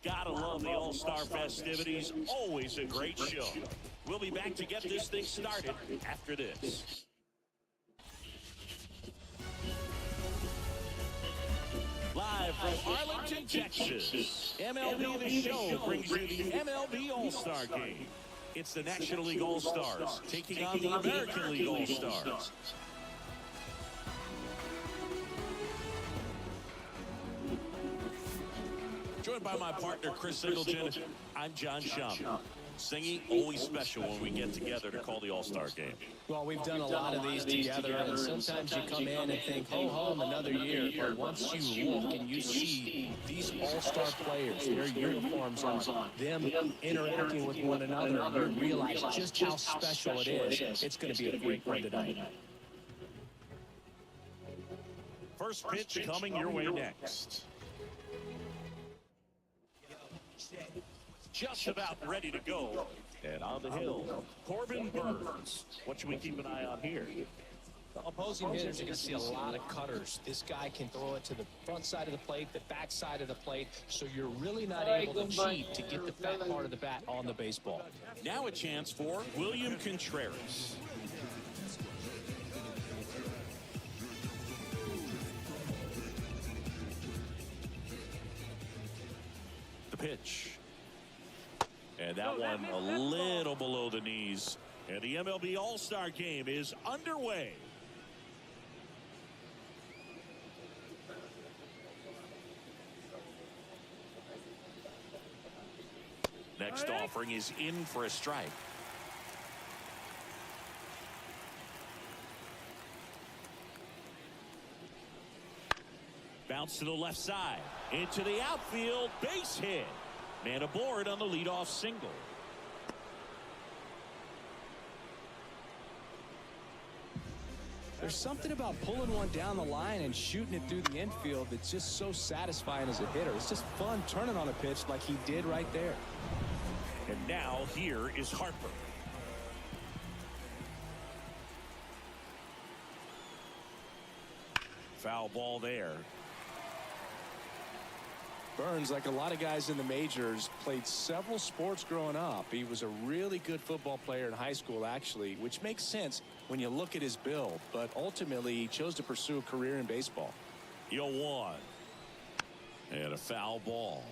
Gotta love the All-Star festivities. Always a great show. We'll be back to get this thing started after this. Live from Arlington, Texas, MLB The Show brings you the MLB All-Star Game. It's the National League All-Stars taking on the American League All-Stars. Joined by my partner, Chris Singleton, I'm John Shum. Singing, always special when we get together to call the All-Star Game. Well, we've done a lot of these together, and sometimes you come in and think, ho hum, another year. But once you look and you see these all-star players, their uniforms on, them interacting with one another, you realize just how special it is. It's going to be a great one tonight. First pitch coming your way next. Just about ready to go. And on the hill, Corbin Burns. What should we keep an eye on here? Opposing hitters are going to see a lot of cutters. This guy can throw it to the front side of the plate, the back side of the plate, so you're really not able to cheat to get the fat part of the bat on the baseball. Now a chance for William Contreras. The pitch. And that one a little below the knees. And the MLB All-Star Game is underway. Next offering is in for a strike. Bounce to the left side. Into the outfield. Base hit. Man aboard on the leadoff single. There's something about pulling one down the line and shooting it through the infield that's just so satisfying as a hitter. It's just fun turning on a pitch like he did right there. And now here is Harper. Foul ball there. Burns, like a lot of guys in the majors, played several sports growing up. He was a really good football player in high school, actually, which makes sense when you look at his build. But ultimately, he chose to pursue a career in baseball. 0-1. And a foul ball.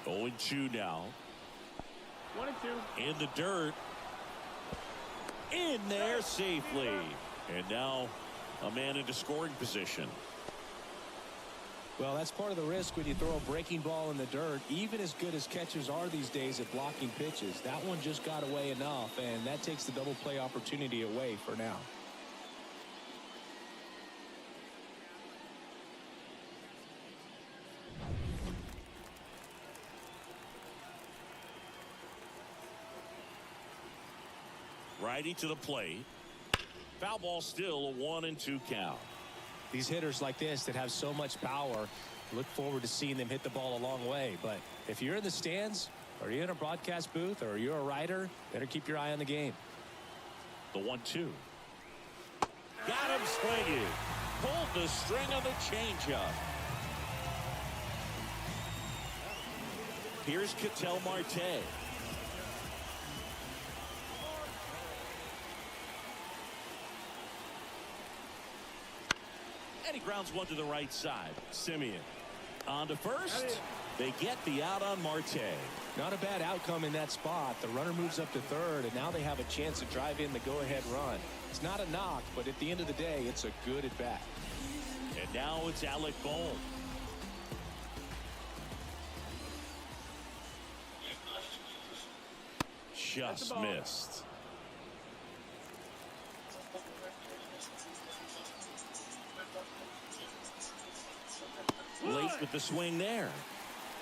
Oh, 0-2 now. 1-2. In the dirt. In there safely. And now a man into scoring position. Well, that's part of the risk when you throw a breaking ball in the dirt. Even as good as catchers are these days at blocking pitches, that one just got away enough, and that takes the double play opportunity away for now. Righty to the plate. Foul ball, still a 1-2 count. These hitters like this that have so much power, look forward to seeing them hit the ball a long way. But if you're in the stands, or you're in a broadcast booth, or you're a writer, better keep your eye on the game. The 1-2. Got him swinging. Pulled the string on the changeup. Here's Ketel Marte. And he grounds one to the right side. Simeon on to first. They get the out on Marte. Not a bad outcome in that spot. The runner moves up to third, and now they have a chance to drive in the go-ahead run. It's not a knock, but at the end of the day, it's a good at-bat. And now it's Alec Bohm. Just missed. Late with the swing there.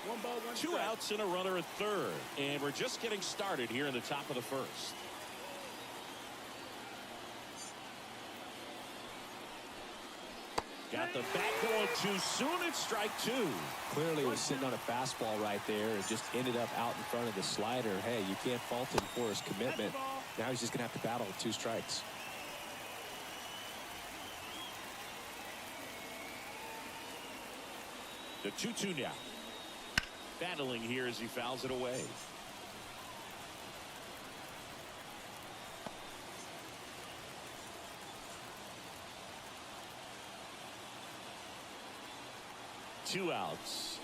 1 ball, 1 Two strike. outs and a runner at third. And we're just getting started here in the top of the first. Got the bat going too soon. It's strike two. Clearly was sitting on a fastball right there and just ended up out in front of the slider. Hey, you can't fault him for his commitment. Now he's just going to have to battle with 2 strikes. The 2-2 now. Battling here as he fouls it away. Two outs.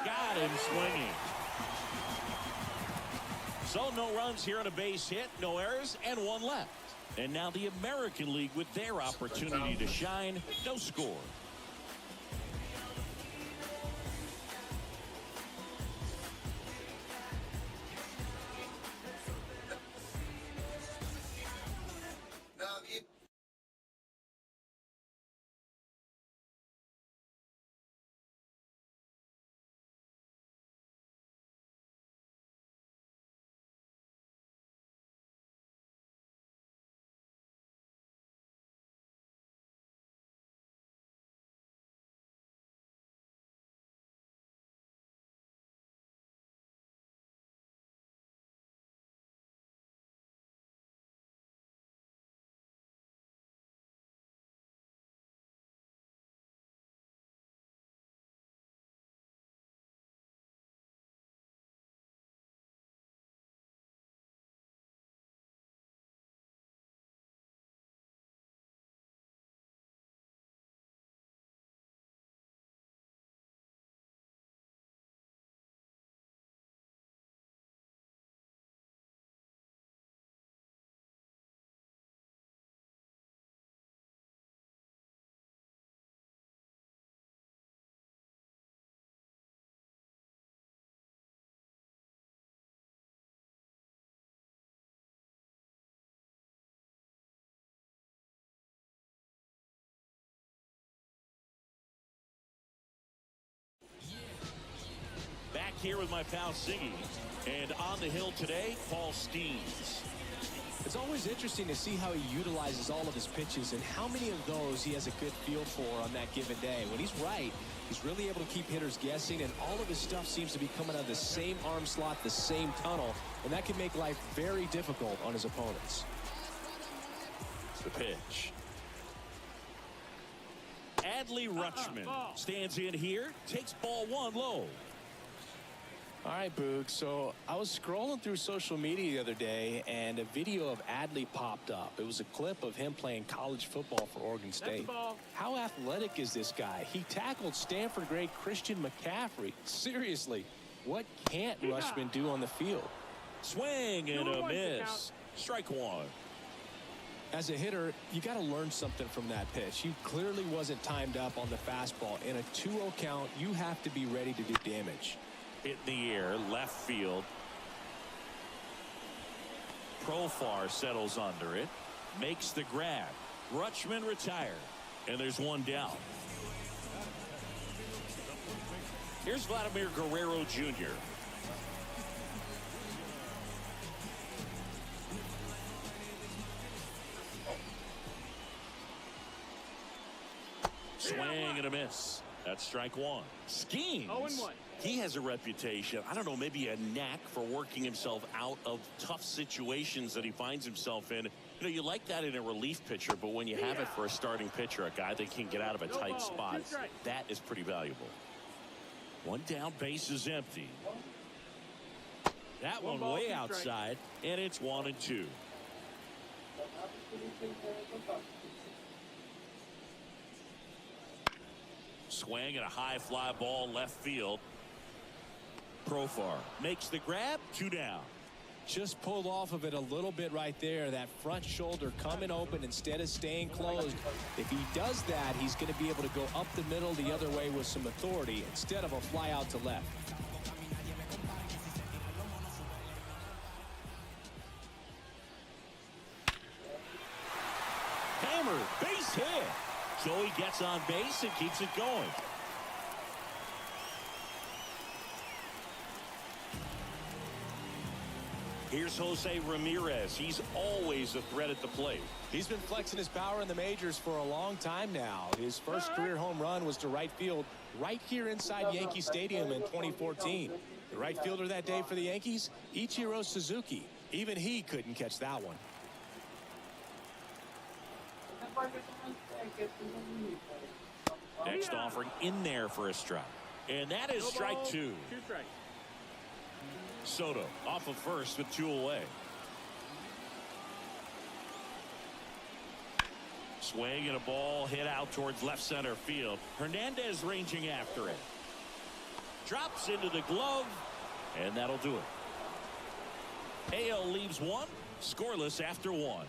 Got him swinging. So no runs here on a base hit, no errors, and 1 left. And now the American League with their opportunity to shine. No score. Back here with my pal Siggy. And on the hill today, Paul Steens. It's always interesting to see how he utilizes all of his pitches and how many of those he has a good feel for on that given day. When he's right, he's really able to keep hitters guessing, and all of his stuff seems to be coming out of the same arm slot, the same tunnel, and that can make life very difficult on his opponents. The pitch. Adley Rutschman stands in here, takes ball 1 low. All right, Boog, so I was scrolling through social media the other day, and a video of Adley popped up. It was a clip of him playing college football for Oregon State. How athletic is this guy? He tackled Stanford great Christian McCaffrey. Seriously, what can't Rutschman do on the field? Swing and a miss. Strike 1. As a hitter, you got to learn something from that pitch. He clearly wasn't timed up on the fastball. In a 2-0 count, you have to be ready to do damage. Hit in the air, left field. Profar settles under it, makes the grab. Rutschman retired, and there's 1 down. Here's Vladimir Guerrero Jr. Swing and a miss. That's strike 1. Skeens. 0-1. He has a reputation, I don't know, maybe a knack for working himself out of tough situations that he finds himself in. You know, you like that in a relief pitcher, but when you have it for a starting pitcher, a guy that can get out of a tight spot, that is pretty valuable. 1 down, base is empty. That one way outside, and it's 1-2. Swing and a high fly ball left field. Profar makes the grab. 2 down. Just pulled off of it a little bit right there. That front shoulder coming open instead of staying closed. If he does that, he's going to be able to go up the middle the other way with some authority instead of a fly out to left. Hammer, base hit. Joey gets on base and keeps it going. Here's Jose Ramirez. He's always a threat at the plate. He's been flexing his power in the majors for a long time now. His first career home run was to right field right here inside Yankee Stadium in 2014. The right fielder that day for the Yankees, Ichiro Suzuki. Even he couldn't catch that one. Next offering in there for a strike. And that is strike two. 2 strikes. Soto off of first with 2 away. Swing and a ball hit out towards left center field. Hernandez ranging after it. Drops into the glove, and that'll do it. AL leaves 1, scoreless after 1.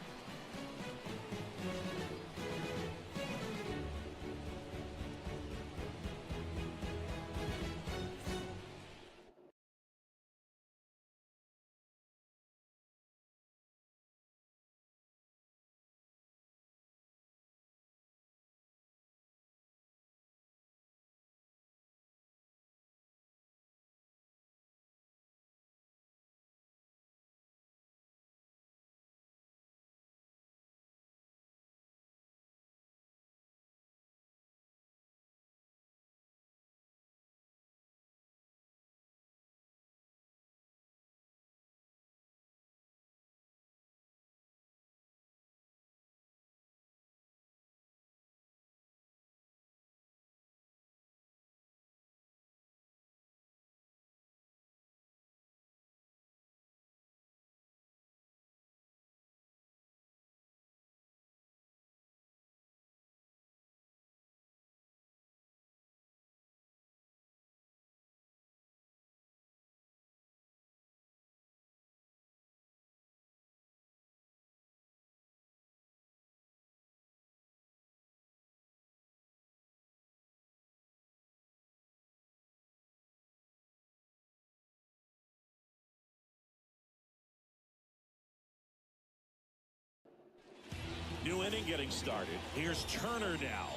New inning getting started. Here's Turner now.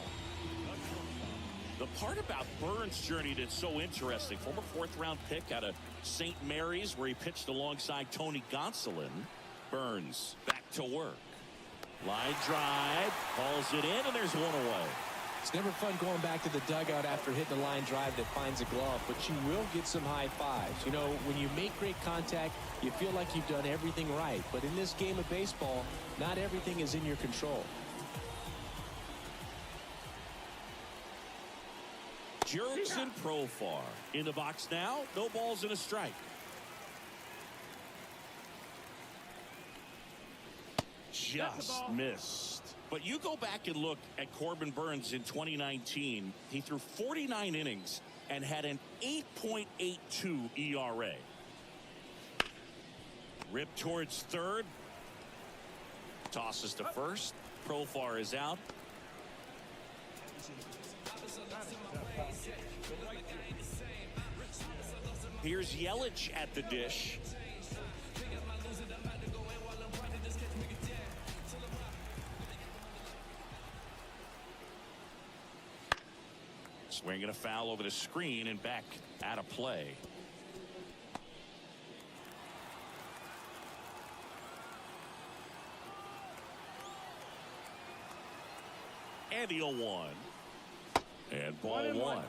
The part about Burns' journey that's so interesting, former 4th-round pick out of St. Mary's where he pitched alongside Tony Gonsolin. Burns back to work. Line drive, hauls it in, and there's 1 away. It's never fun going back to the dugout after hitting a line drive that finds a glove, but you will get some high fives. You know, when you make great contact, you feel like you've done everything right. But in this game of baseball, not everything is in your control. Jurickson Profar in the box now. No balls and a strike. Just missed. But you go back and look at Corbin Burns in 2019. He threw 49 innings and had an 8.82 ERA. Ripped towards third. Tosses to first. Profar is out. Here's Yelich at the dish. Swinging a foul over the screen and back out of play. And the 0-1. And ball 1.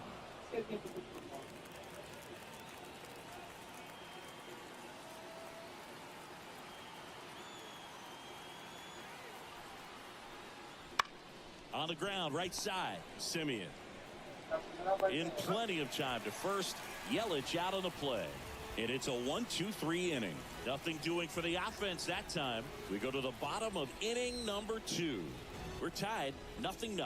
On the ground, right side, Simeon. In plenty of time to first. Yelich out on the play. And it's a 1-2-3 inning. Nothing doing for the offense that time. We go to the bottom of inning number 2. We're tied 0-0.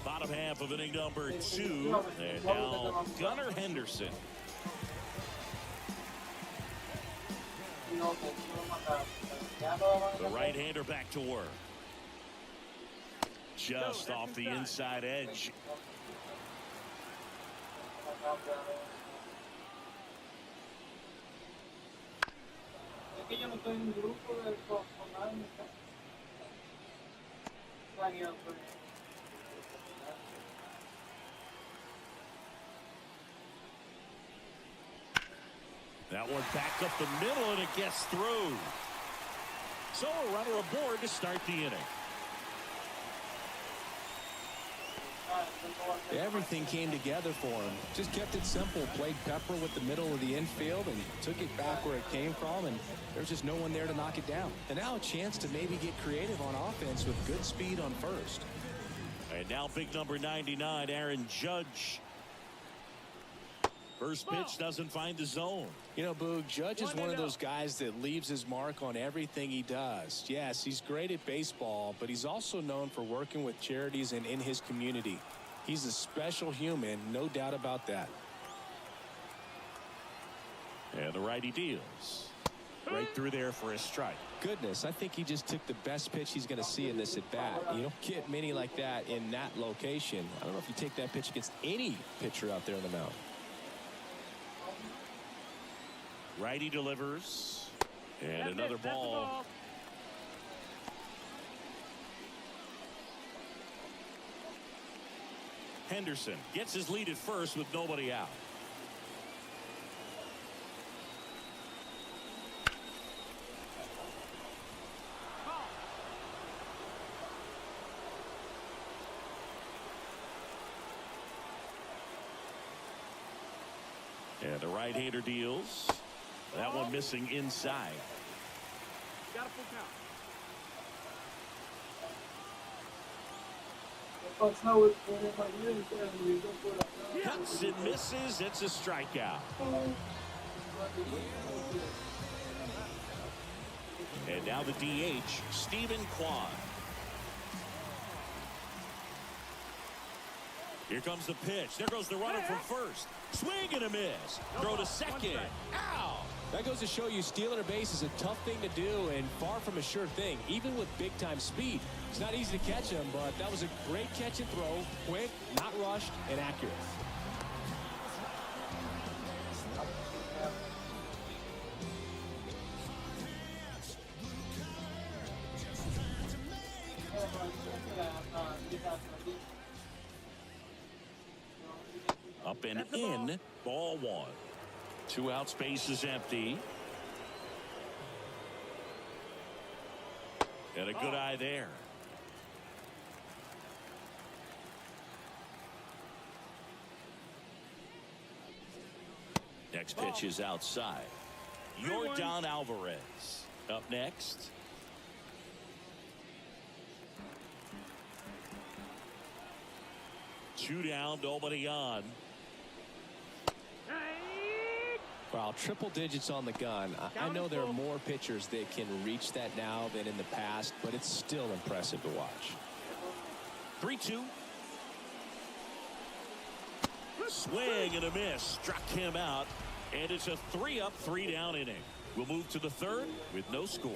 Bottom half of inning number 2. And now Gunnar Henderson. The right-hander back to work. Just off the inside edge. That one back up the middle, and it gets through. So a runner aboard to start the inning. Everything came together for him. Just kept it simple. Played pepper with the middle of the infield and took it back where it came from, and there's just no one there to knock it down. And now a chance to maybe get creative on offense with good speed on first. And now big number 99, Aaron Judge. First pitch doesn't find the zone. You know, Boog, Judge is one of those guys that leaves his mark on everything he does. Yes, he's great at baseball, but he's also known for working with charities and in his community. He's a special human, no doubt about that. And the righty deals. Right through there for a strike. Goodness, I think he just took the best pitch he's going to see in this at bat. You don't get many like that in that location. I don't know if you take that pitch against any pitcher out there on the mound. Righty delivers. And another ball. Henderson gets his lead at first with nobody out. And the right-hander deals. That one missing inside. Got a full count. Cuts and misses. It's a strikeout. And now the DH, Stephen Kwan. Here comes the pitch. There goes the runner from first. Swing and a miss. Throw to second. Ow! That goes to show you stealing a base is a tough thing to do and far from a sure thing, even with big-time speed. It's not easy to catch him, but that was a great catch and throw. Quick, not rushed, and accurate. Up and in. Ball 1. 2 out, space is empty. And a good eye there. Next pitch is outside. Yordan Alvarez up next. Two down, nobody on. Well, triple digits on the gun. I know there are more pitchers that can reach that now than in the past, but it's still impressive to watch. 3-2. Swing and a miss. Struck him out. And it's a 3-up, 3-down inning. We'll move to the third with no score.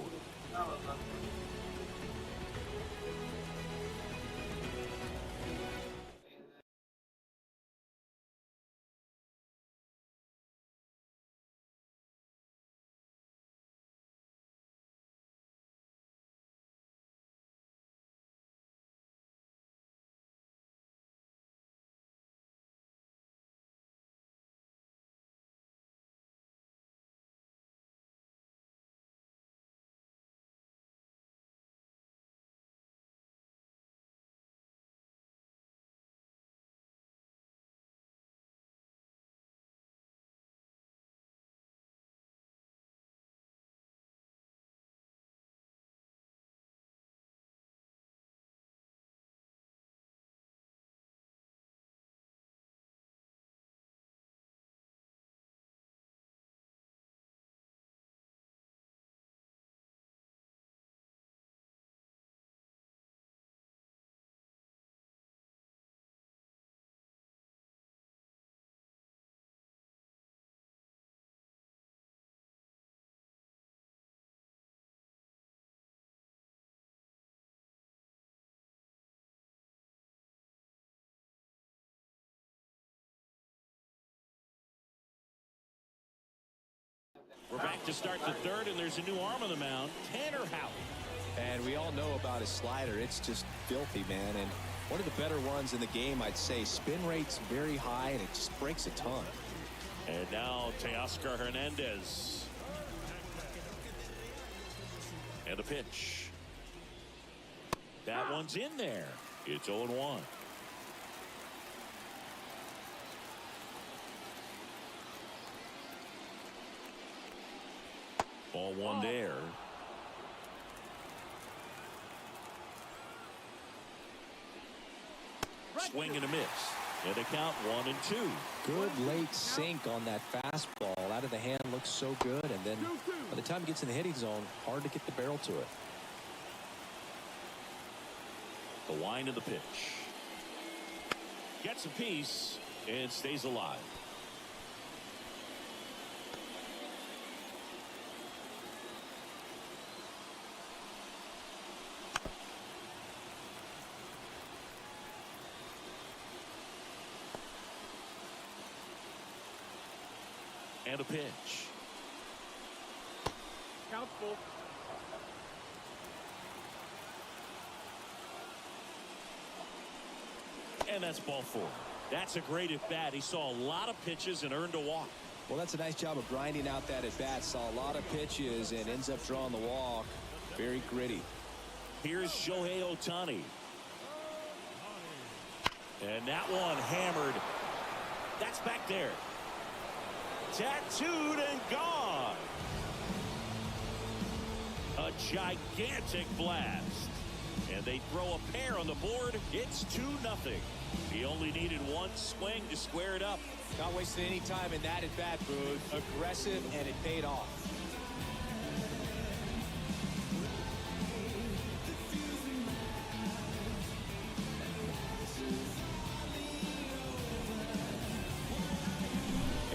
We're back to start the third, and there's a new arm on the mound, Tanner Houck. And we all know about his slider. It's just filthy, man. And one of the better ones in the game, I'd say. Spin rate's very high, and it just breaks a ton. And now Teoscar Hernandez. And the pitch. That one's in there. It's 0-1. Ball one there. Swing and a miss. And they count 1-2. Good late sink on that fastball. Out of the hand looks so good. And then by the time it gets in the hitting zone, hard to get the barrel to it. The wind of the pitch. Gets a piece and stays alive. And a pitch. Count full. And that's ball four. That's a great at bat. He saw a lot of pitches and earned a walk. Well, that's a nice job of grinding out that at bat. Saw a lot of pitches and ends up drawing the walk. Very gritty. Here's Shohei Ohtani. And that one hammered. That's back there. Tattooed and gone. A gigantic blast. And they throw a pair on the board. It's 2-0. He only needed one swing to square it up. Not wasting any time in that at bat, Booth. Aggressive, and it paid off.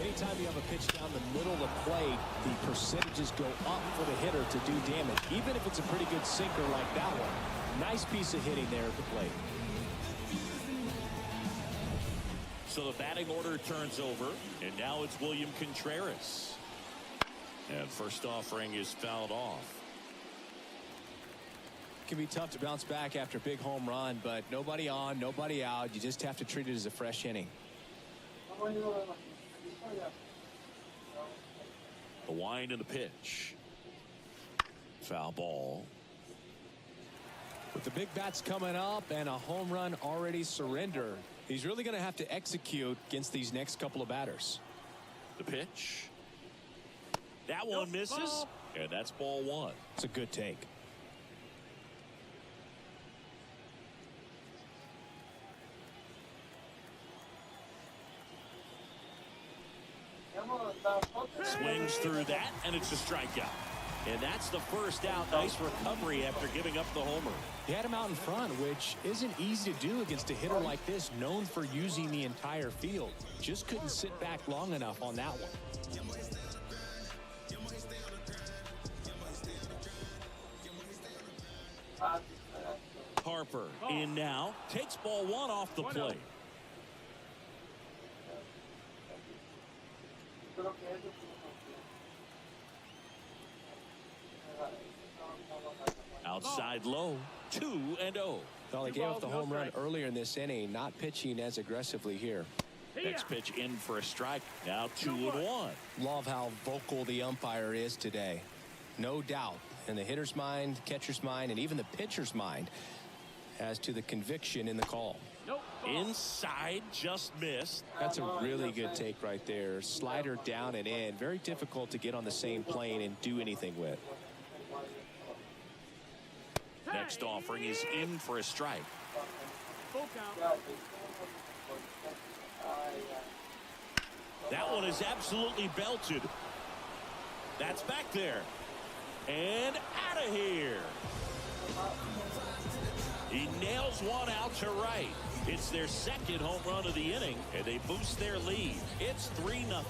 Anytime you have a pitch down the middle of the plate, the percentages go up for the hitter to do damage, even if it's a pretty good sinker like that one. Nice piece of hitting there at the plate. So the batting order turns over, and now it's William Contreras. And first offering is fouled off. It can be tough to bounce back after a big home run, but nobody on, nobody out. You just have to treat it as a fresh inning. The wind and the pitch. Foul ball. With the big bats coming up and a home run already surrendered, he's really going to have to execute against these next couple of batters. The pitch. That one misses, and that's ball one. It's a good take. Swings through that, and it's a strikeout. And that's the first out. Nice recovery after giving up the homer. He had him out in front, which isn't easy to do against a hitter like this, known for using the entire field. Just couldn't sit back long enough on that one. Harper in now. Takes ball one off the plate. Outside low, 2-0. Well, he gave up the home run earlier in this inning, not pitching as aggressively here. Next pitch in for a strike. Now 2-1. Love how vocal the umpire is today. No doubt in the hitter's mind, catcher's mind, and even the pitcher's mind as to the conviction in the call. Inside, just missed. That's a really good take right there. Slider down and in. Very difficult to get on the same plane and do anything with. Next offering is in for a strike. That one is absolutely belted. That's back there. And out of here. He nails one out to right. It's their second home run of the inning, and they boost their lead. It's 3-0.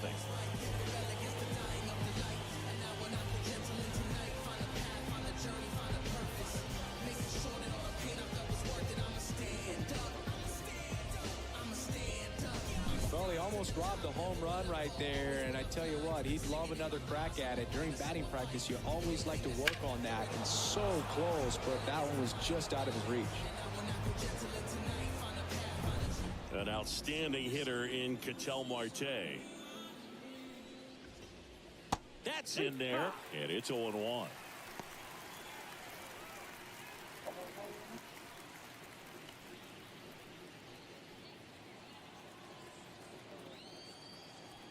Well, he almost almost robbed the home run right there, and I tell you what, he'd love another crack at it. During batting practice, you always like to work on that, and so close, but that one was just out of his reach. An outstanding hitter in Ketel Marte. That's in there, and it's 0-1.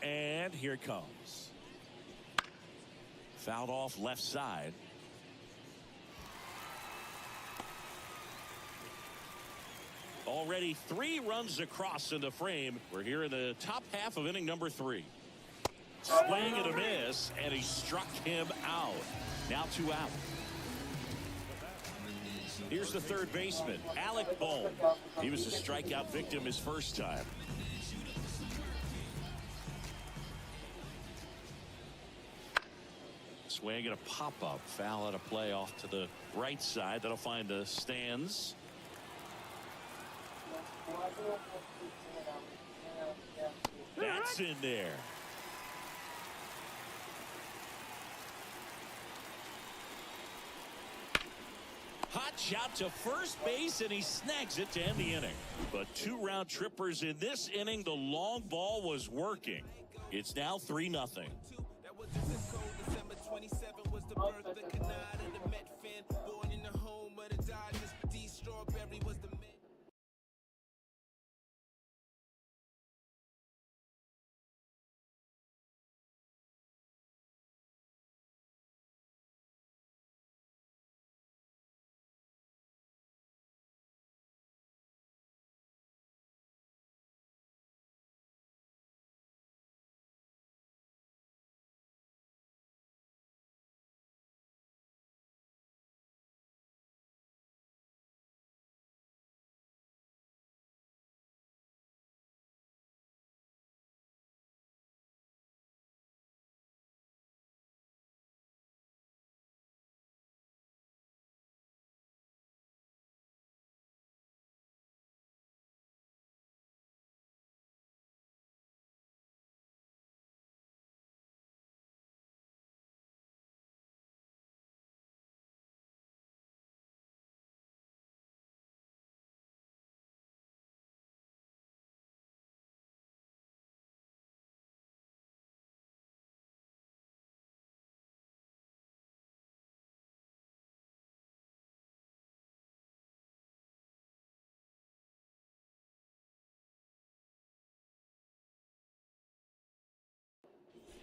And here it comes. Fouled off left side. Already 3 runs across in the frame. We're here in the top half of inning number 3. Swing and a miss, and he struck him out. Now 2 out. Here's the third baseman, Alec Bohm. He was a strikeout victim his first time. Swing and a pop-up. Foul out of play off to the right side. That'll find the stands. That's in there. Hot shot to first base, and he snags it to end the inning. But 2 round trippers in this inning. The long ball was working. It's now 3-0. That was just a cold December 27 was the birth of the canard of the Met fan. Born in the home of the Dodgers. D. Strawberry was the man.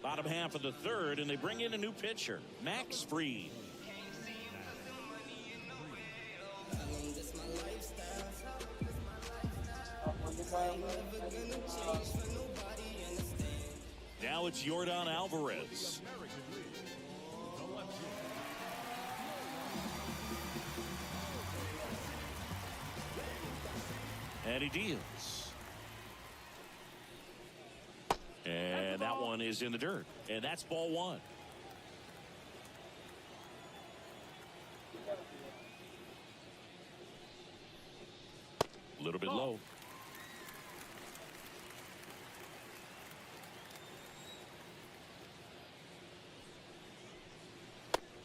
Bottom half of the third, and they bring in a new pitcher, Max Fried. Now it's Yordan Alvarez. And he deals. And that one is in the dirt. And that's ball 1. A little bit low.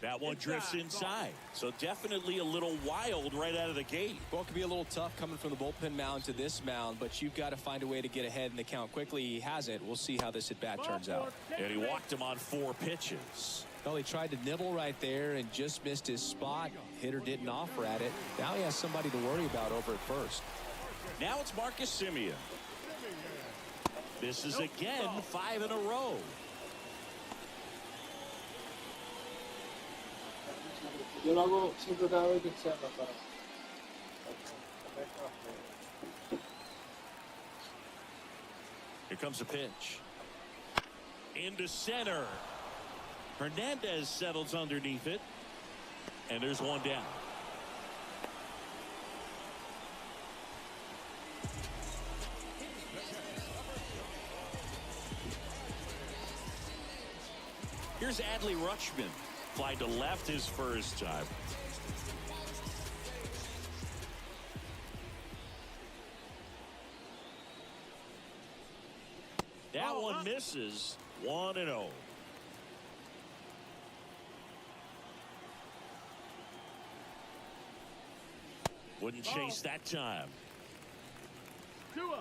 That one drifts inside. So definitely a little wild right out of the gate. Well, it could be a little tough coming from the bullpen mound to this mound, but you've got to find a way to get ahead in the count quickly. He has it. We'll see how this at-bat turns out. And he walked him on 4 pitches. Well, he tried to nibble right there and just missed his spot. Hitter didn't offer at it. Now he has somebody to worry about over at first. Now it's Marcus Semien. This is again 5 in a row. Yo lo hago siempre cada vez que sea para. Here comes a pitch. Into center. Hernandez settles underneath it. And there's one down. Here's Adley Rutschman. Fly to left his first time. That one misses. 1-0. Wouldn't chase that time. 2-0.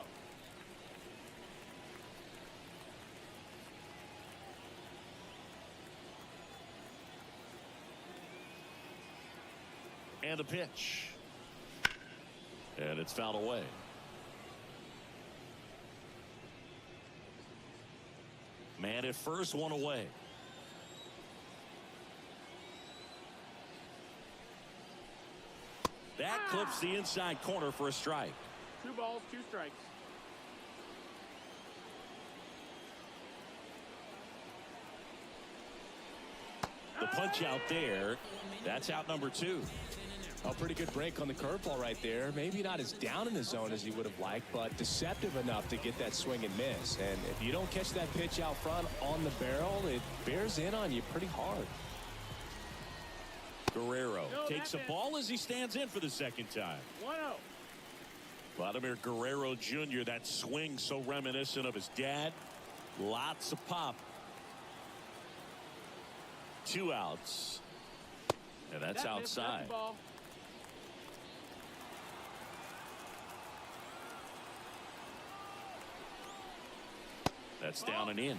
And a pitch. And it's fouled away. Man at first, one away. That clips the inside corner for a strike. 2 balls, 2 strikes. The punch out there. That's out number 2. A pretty good break on the curveball right there. Maybe not as down in the zone as he would have liked, but deceptive enough to get that swing and miss. And if you don't catch that pitch out front on the barrel, it bears in on you pretty hard. Guerrero takes a ball as he stands in for the second time. 1-0. Vladimir Guerrero Jr., that swing so reminiscent of his dad. Lots of pop. 2 outs. And that's outside. That's down and in.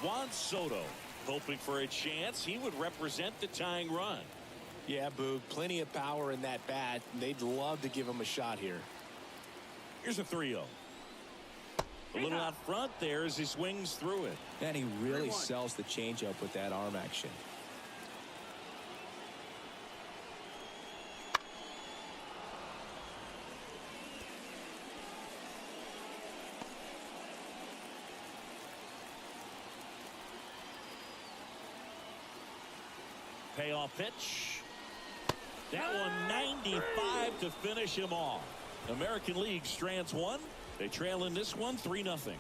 Juan Soto hoping for a chance. He would represent the tying run. Yeah, Boog, plenty of power in that bat. They'd love to give him a shot here. Here's a 3-0. A little out front there as he swings through it. And he really sells the changeup with that arm action. Payoff pitch. That one 95 to finish him off. American League strands 1. They trail in this one 3-0.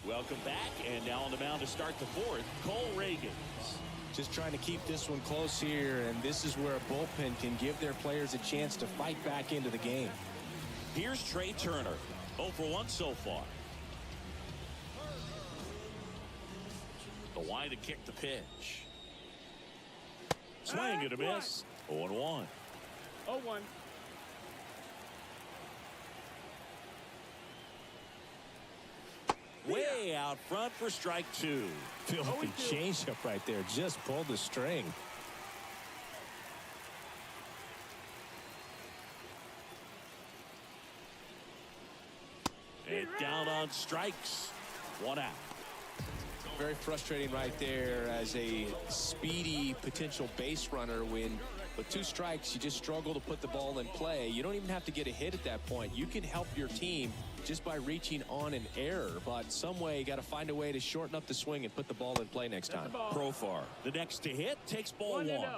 Welcome back, and now on the mound to start the 4th, Cole Reagans. Just trying to keep this one close here, and this is where a bullpen can give their players a chance to fight back into the game. Here's Trey Turner, 0 for 1 so far. The wind to kick the pitch. Swing and a miss. 0-1. 0-1. Way out front for strike 2. Filthy changeup right there. Just pulled the string. And down on strikes. 1 out. Very frustrating right there as a speedy potential base runner when with 2 strikes you just struggle to put the ball in play. You don't even have to get a hit at that point. You can help your team just by reaching on an error, but some way you got to find a way to shorten up the swing and put the ball in play next time. Profar, the next to hit, takes ball 1.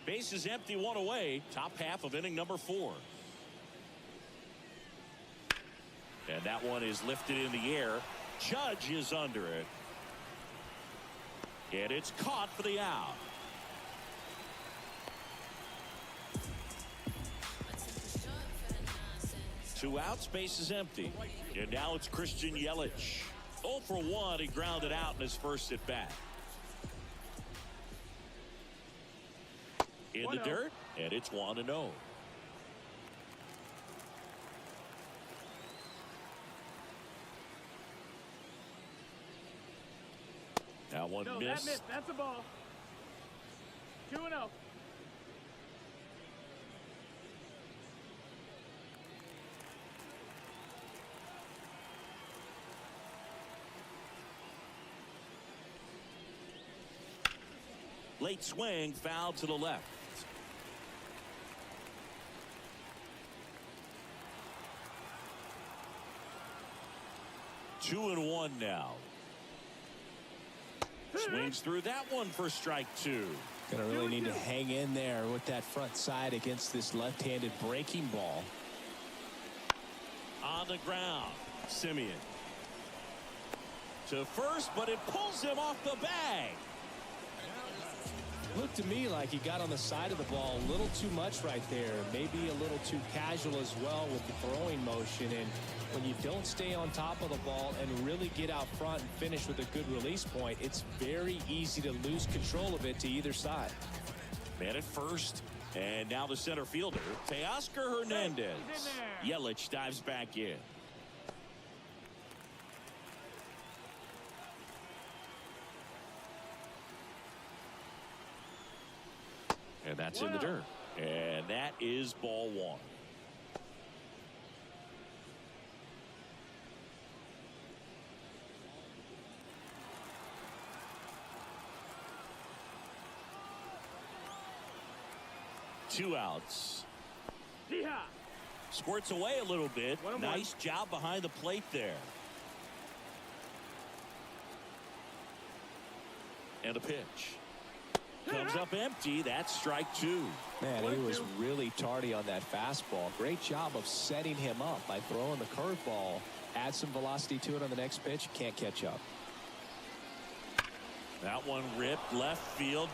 Base is empty, 1 away. Top half of inning number 4. And that one is lifted in the air. Judge is under it. And it's caught for the out. Two outs, base is empty. And now it's Christian Yelich. 0 for 1. He grounded out in his first at bat. In the dirt, and it's 1-0. That one No, missed. that missed. That's a ball. 2-0. Late swing, foul to the left. Two and one now. Swings through that one for strike 2. Gonna really need to hang in there with that front side against this left-handed breaking ball. On the ground, Simeon to first, but it pulls him off the bag. Looked to me like he got on the side of the ball a little too much right there. Maybe a little too casual as well with the throwing motion. And when you don't stay on top of the ball and really get out front and finish with a good release point, it's very easy to lose control of it to either side. Man at first, and now the center fielder, Teoscar Hernandez. Yelich dives back in. And that's in the dirt. And that is ball 1. Two outs. Yeehaw. Squirts away a little bit. 1-1. Nice job behind the plate there. And a pitch. Comes up empty. That's strike 2. Man, he was really tardy on that fastball. Great job of setting him up by throwing the curveball. Add some velocity to it on the next pitch. Can't catch up. That one ripped left field.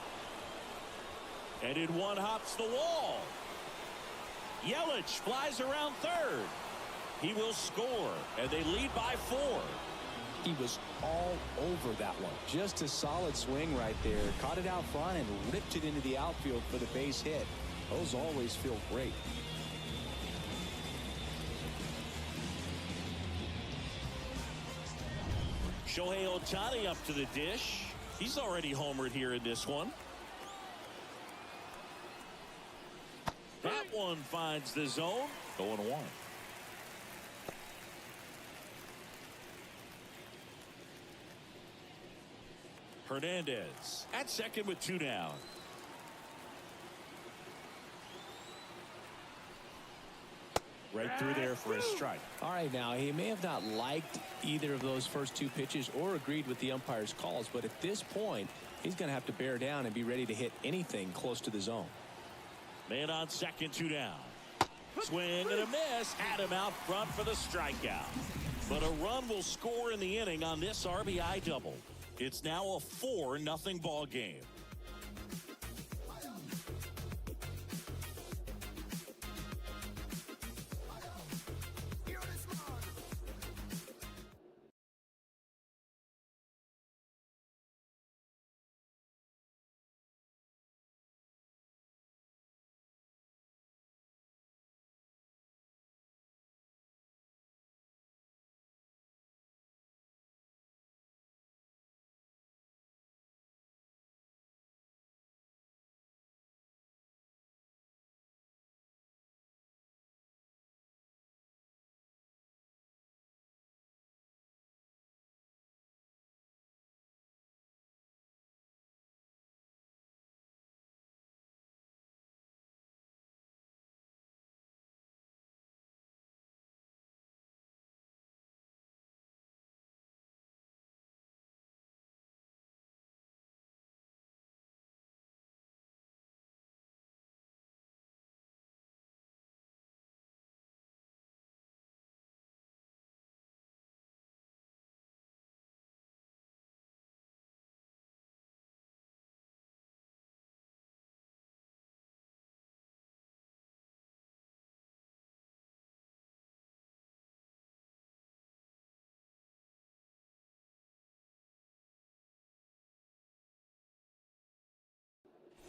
And in one hops the wall. Yelich flies around third. He will score, and they lead by 4. He was all over that one. Just a solid swing right there. Caught it out front and ripped it into the outfield for the base hit. Those always feel great. Shohei Ohtani up to the dish. He's already homered here in this one. That one finds the zone. 0-1. Hernandez at second with 2 down. Right through there for a strike. All right, now he may have not liked either of those first 2 pitches or agreed with the umpire's calls, but at this point he's going to have to bear down and be ready to hit anything close to the zone. Man on second, 2 down. Swing and a miss. Had him out front for the strikeout. But a run will score in the inning on this RBI double. It's now a 4-0 ball game.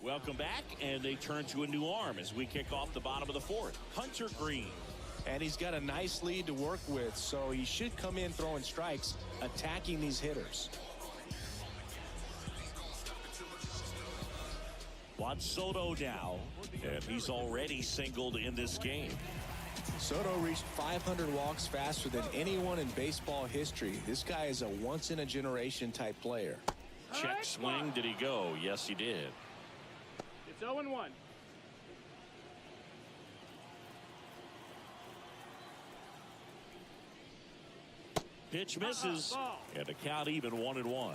Welcome back, and they turn to a new arm as we kick off the bottom of the fourth. Hunter Green. And he's got a nice lead to work with, so he should come in throwing strikes, attacking these hitters. Juan Soto now, and he's already singled in this game. Soto reached 500 walks faster than anyone in baseball history. This guy is a once-in-a-generation type player. Check swing. Did he go? Yes, he did. It's 0-1. Pitch misses, and the count even 1-1.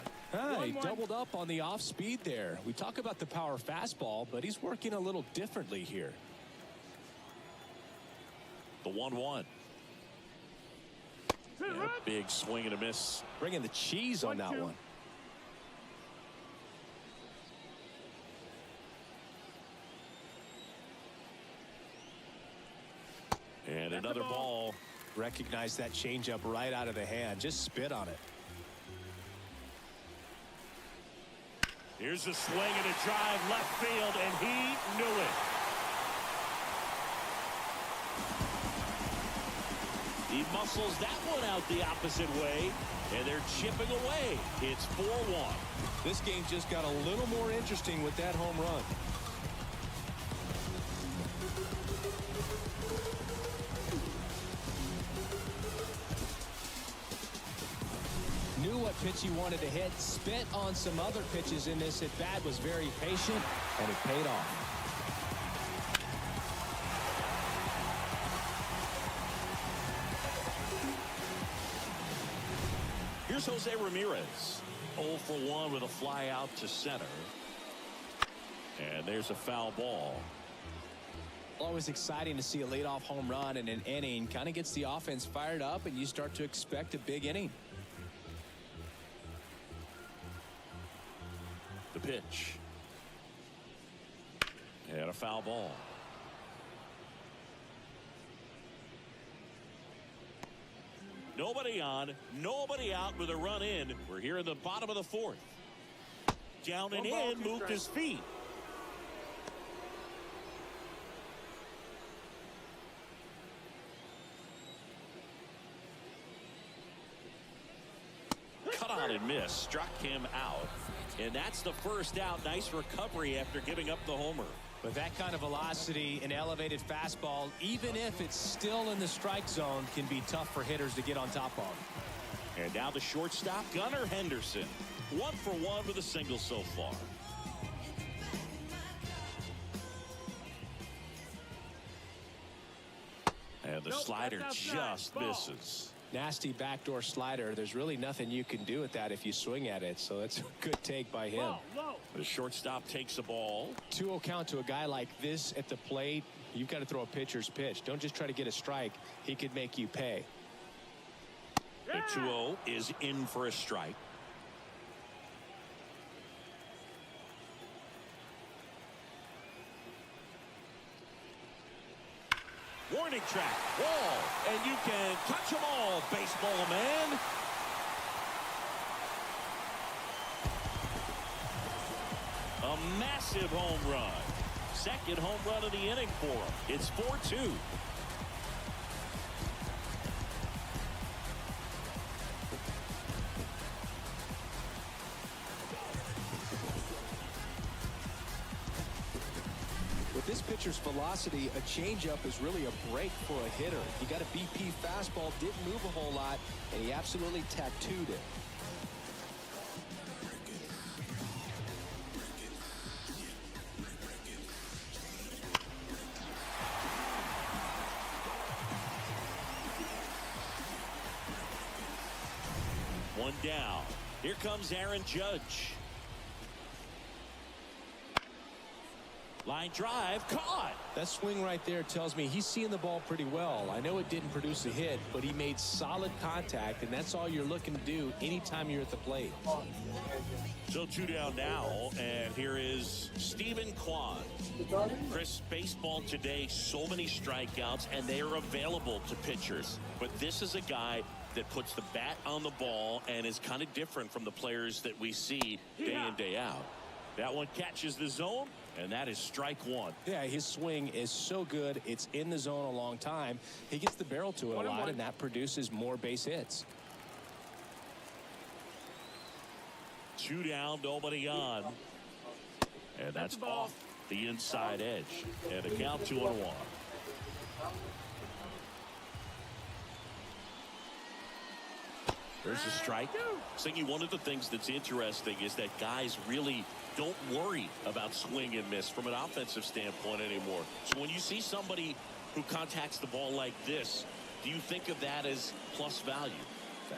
He doubled up on the off speed there. We talk about the power fastball, but he's working a little differently here. The 1-1. Big swing and a miss. Bringing the cheese on that one. And another ball. Recognize that changeup right out of the hand. Just spit on it. Here's a swing and a drive left field, and he knew it. He muscles that one out the opposite way, and they're chipping away. It's 4-1. This game just got a little more interesting with that home run. Knew what pitch he wanted to hit, spent on some other pitches in this at bat, was very patient, and it paid off. Here's Jose Ramirez. 0 for 1 with a fly out to center. And there's a foul ball. Always exciting to see a leadoff home run in an inning. Kind of gets the offense fired up, and you start to expect a big inning. The pitch. And a foul ball. Nobody on, nobody out with a run in. We're here in the bottom of the fourth. Down and in, moved his feet. Cut on and miss, struck him out. And that's the first out. Nice recovery after giving up the homer. With that kind of velocity, an elevated fastball, even if it's still in the strike zone, can be tough for hitters to get on top of. And now the shortstop, Gunnar Henderson. 1 for 1 with a single so far. And the slider just misses. Nasty backdoor slider. There's really nothing you can do with that if you swing at it, so that's a good take by him. The shortstop takes the ball. 2-0 count to a guy like this at the plate. You've got to throw a pitcher's pitch. Don't just try to get a strike. He could make you pay. The 2-0 is in for a strike. Warning track, wall, and you can touch them all, baseball man. A massive home run. Second home run of the inning for him. It's 4-2. With this pitcher's velocity, a changeup is really a break for a hitter. He got a BP fastball, didn't move a whole lot, and he absolutely tattooed it. One down. Here comes Aaron Judge. Line drive, caught. That swing right there tells me he's seeing the ball pretty well. I know it didn't produce a hit, but he made solid contact, and that's all you're looking to do anytime you're at the plate. So 2 down now, and here is Stephen Kwan. Chris, baseball today, so many strikeouts, and they are available to pitchers. But this is a guy that puts the bat on the ball and is kind of different from the players that we see day in, day out. That one catches the zone, And that is strike one. Yeah, his swing is so good. It's in the zone a long time. He gets the barrel to it a lot, and that produces more base hits. 2 down, nobody on. And that's off the inside edge. And a count 2-1. There's a strike. Singy, one of the things that's interesting is that guys really don't worry about swing and miss from an offensive standpoint anymore. So when you see somebody who contacts the ball like this, do you think of that as plus value?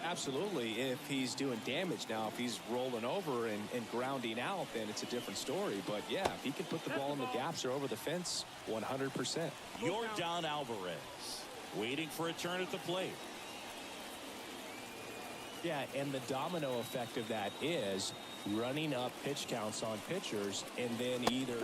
Absolutely, if he's doing damage. Now, if he's rolling over and grounding out, then it's a different story. But, yeah, if he can put the ball in the gaps or over the fence, 100%. Yordan Alvarez waiting for a turn at the plate. Yeah, and the domino effect of that is running up pitch counts on pitchers, and then either...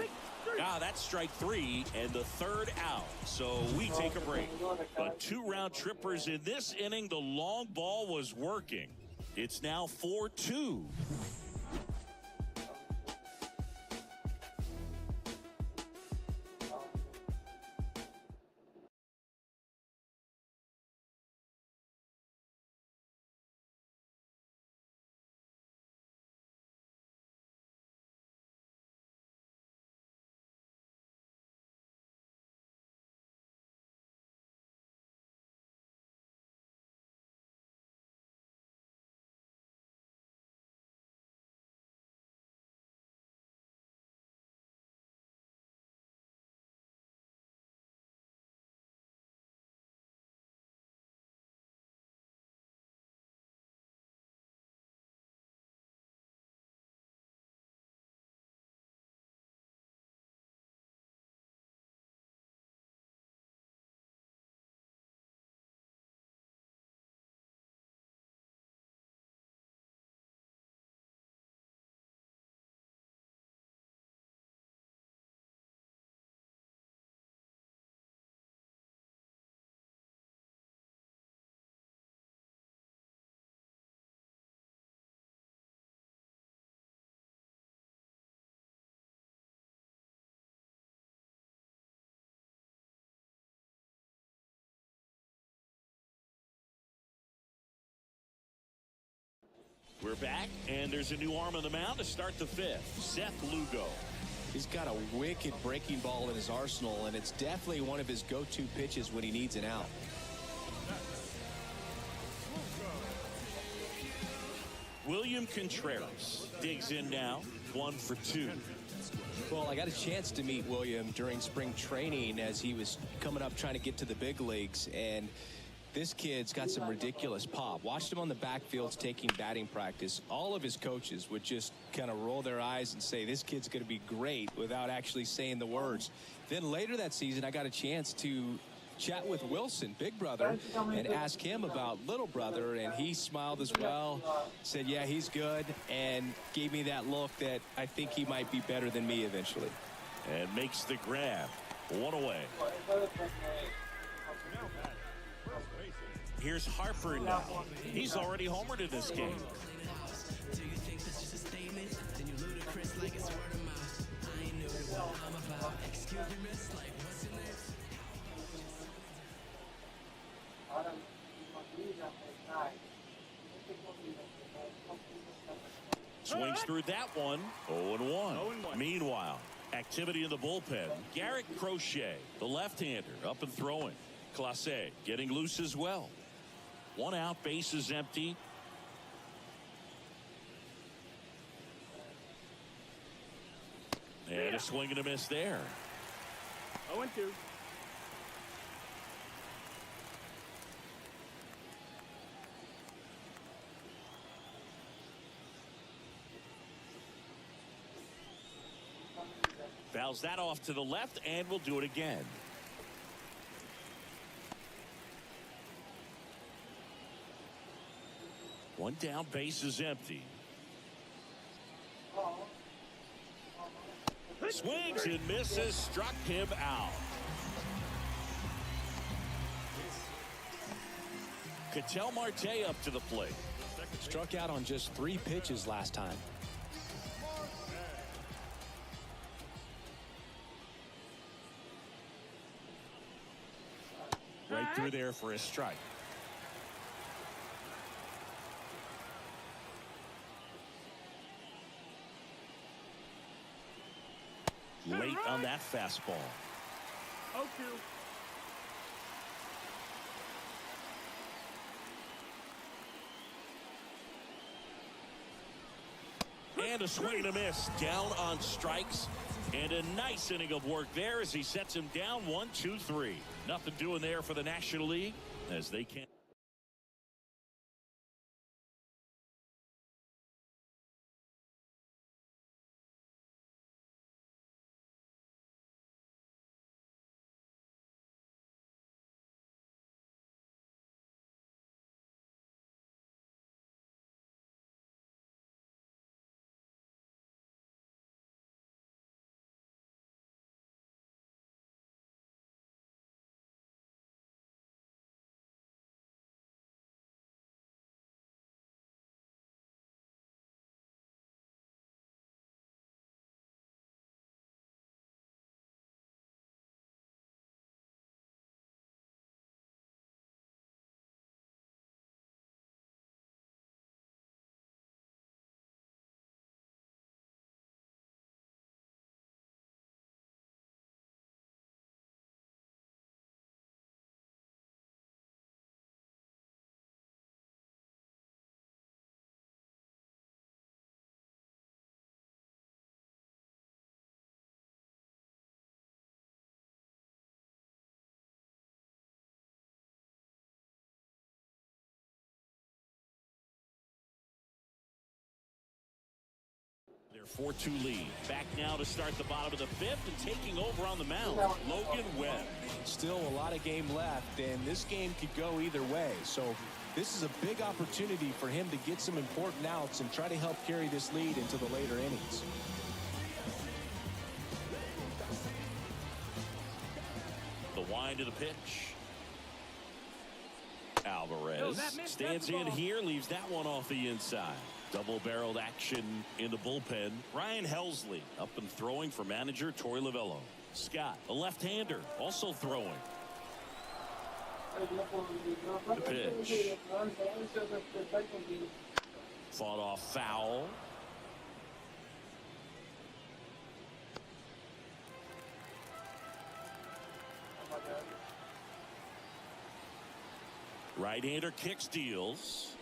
That's strike 3 and the third out. So we take a break. But 2 round trippers in this inning. The long ball was working. It's now 4-2. We're back, and there's a new arm on the mound to start the 5th. Seth Lugo. He's got a wicked breaking ball in his arsenal, and it's definitely one of his go-to pitches when he needs an out. William Contreras digs in now, 1 for 2. Well, I got a chance to meet William during spring training as he was coming up trying to get to the big leagues, and this kid's got some ridiculous pop. Watched him on the backfields taking batting practice. All of his coaches would just kind of roll their eyes and say, this kid's going to be great, without actually saying the words. Then later that season, I got a chance to chat with Wilson, big brother, and ask him about little brother, and he smiled as well, said, yeah, he's good, and gave me that look that I think he might be better than me eventually. And makes the grab. 1 away. Here's Harper now. He's already homered in this game. Swings through that one. 0-1. Meanwhile, activity in the bullpen. Garrett Crochet, the left-hander, up and throwing. Clase getting loose as well. 1 out, base is empty. And a swing and a miss there. 0-2. Fouls that off to the left, and we'll do it again. One down, base is empty. Swings and misses, struck him out. Ketel Marte up to the plate. Struck out on just 3 pitches last time. Right through there for a strike. Late on that fastball. 0-2. And a swing and a miss. Down on strikes. And a nice inning of work there as he sets him down 1-2-3. Nothing doing there for the National League as they can't. Their 4-2 lead. Back now to start the bottom of the fifth and taking over on the mound, Logan Webb. Still a lot of game left, and this game could go either way. So this is a big opportunity for him to get some important outs and try to help carry this lead into the later innings. The wind of the pitch. Alvarez stands in here, leaves that one off the inside. Double-barreled action in the bullpen. Ryan Helsley up and throwing for manager Torey Lovullo. Scott, a left-hander, also throwing. The pitch. Fought off foul. Right-hander kicks, deals.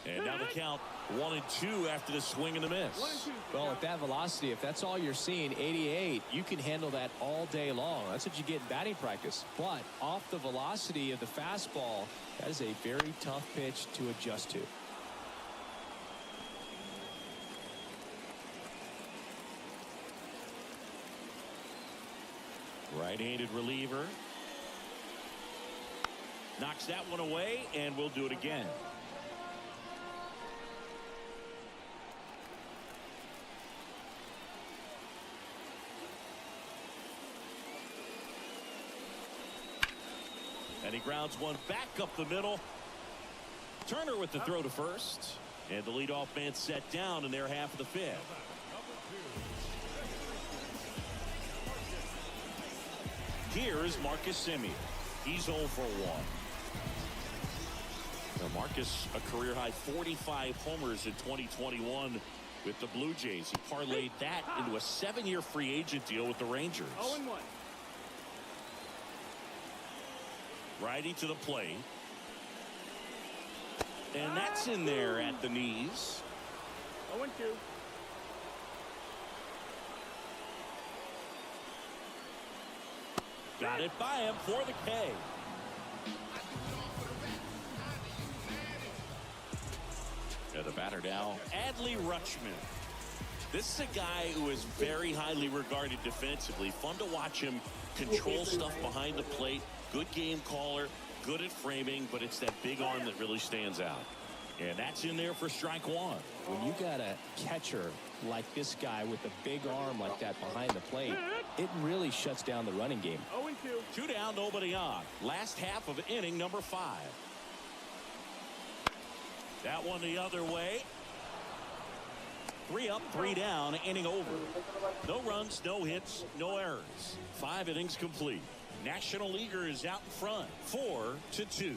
And now the count 1-2 after the swing and the miss. Well, at that velocity, if that's all you're seeing, 88, you can handle that all day long. That's what you get in batting practice. But off the velocity of the fastball, that is a very tough pitch to adjust to. Right-handed reliever. Knocks that one away, and we'll do it again. And he grounds one back up the middle. Turner with the throw to first. And the leadoff man set down in their half of the fifth. Here is Marcus Semien. He's 0 for 1. Now Marcus, a career-high 45 homers in 2021 with the Blue Jays. He parlayed that into a 7-year free agent deal with the Rangers. 0-1. Righty to the plate. And that's in there at the knees. 0-2. Got it by him for the K. And the batter now, Adley Rutschman. This is a guy who is very highly regarded defensively. Fun to watch him control stuff behind the plate. Good game caller, good at framing, but it's that big arm that really stands out. And that's in there for strike one. When you got a catcher like this guy with a big arm like that behind the plate, it really shuts down the running game. 0-2. 2 down, nobody on. Last half of inning number 5. That one the other way. 3 up, 3 down, inning over. No runs, no hits, no errors. 5 innings complete. National Leaguer is out in front, 4-2.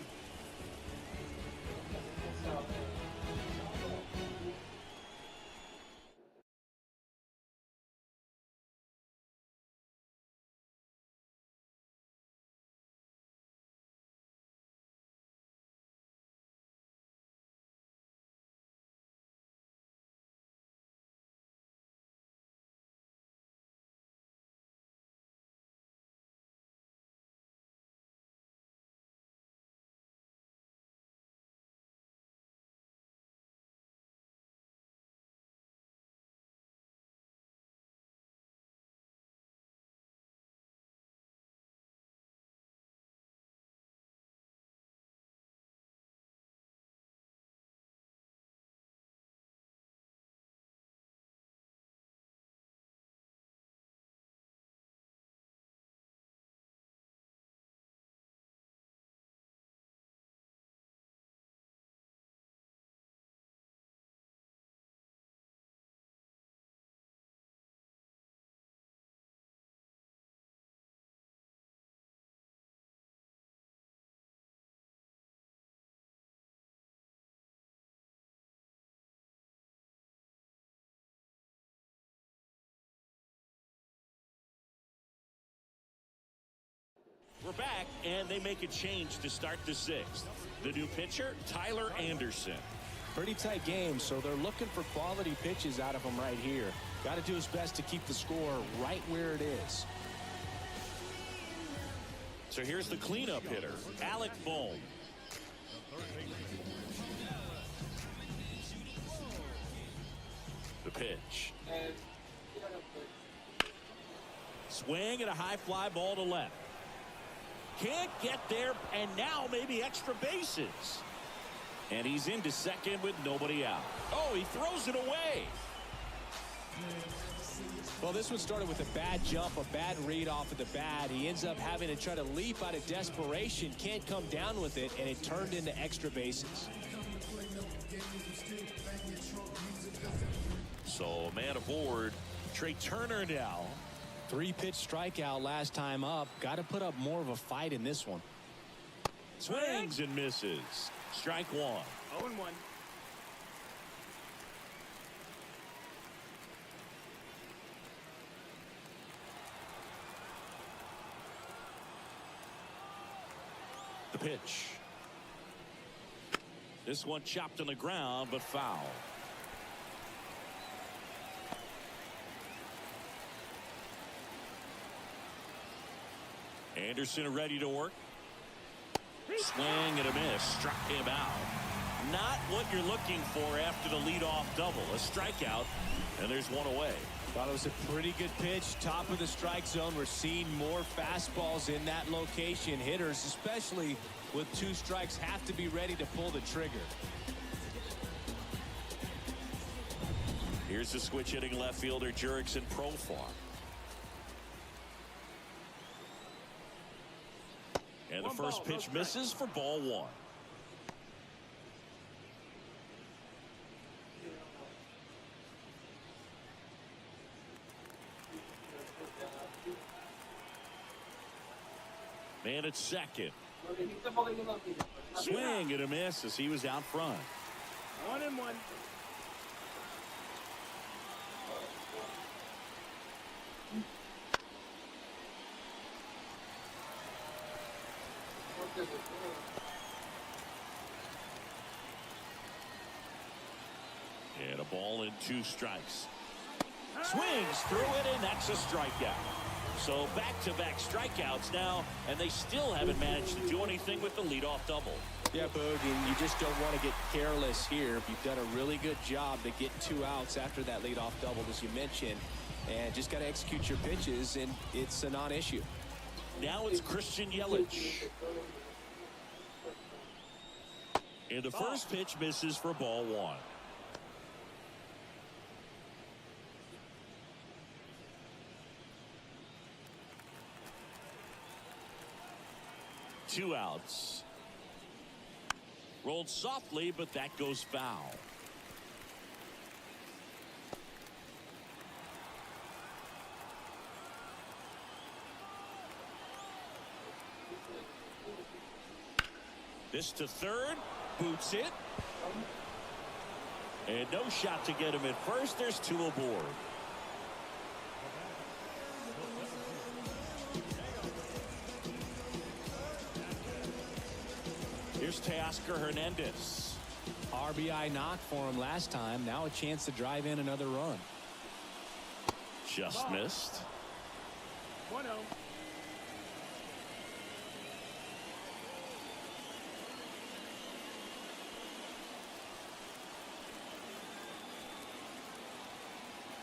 We're back, and they make a change to start the sixth. The new pitcher, Tyler Anderson. Pretty tight game, so they're looking for quality pitches out of him right here. Got to do his best to keep the score right where it is. So here's the cleanup hitter, Alec Bohm. The pitch. Swing and a high fly ball to left. Can't get there, and now maybe extra bases. And he's into second with nobody out. Oh, he throws it away. Well, this one started with a bad jump, a bad read off of the bat. He ends up having to try to leap out of desperation, can't come down with it, and it turned into extra bases. So a man aboard, Trey Turner now. 3-pitch strikeout last time up. Got to put up more of a fight in this one. Swings and misses. Strike one. 0-1. The pitch. This one chopped on the ground, but foul. Anderson ready to work. Swing and a miss. Struck him out. Not what you're looking for after the leadoff double. A strikeout, and there's one away. Thought it was a pretty good pitch. Top of the strike zone. We're seeing more fastballs in that location. Hitters, especially with 2 strikes, have to be ready to pull the trigger. Here's the switch hitting left fielder Jurickson Profar. And the first pitch misses for ball 1. Man at second. Swing and a miss as he was out front. 1-1. And a ball and 2 strikes. Swings through it, and that's a strikeout. So back-to-back strikeouts now, and they still haven't managed to do anything with the leadoff double. Yeah, Boog, and you just don't want to get careless here. You've done a really good job to get 2 outs after that leadoff double, as you mentioned, and just got to execute your pitches, and it's a non-issue. Now it's Christian Yelich. And the first pitch misses for ball 1. Two outs. Rolled softly, but that goes foul. This to third. Boots it. And no shot to get him at first. There's 2 aboard. Here's Teoscar Hernandez. RBI knock for him last time. Now a chance to drive in another run. Just missed. 1-0.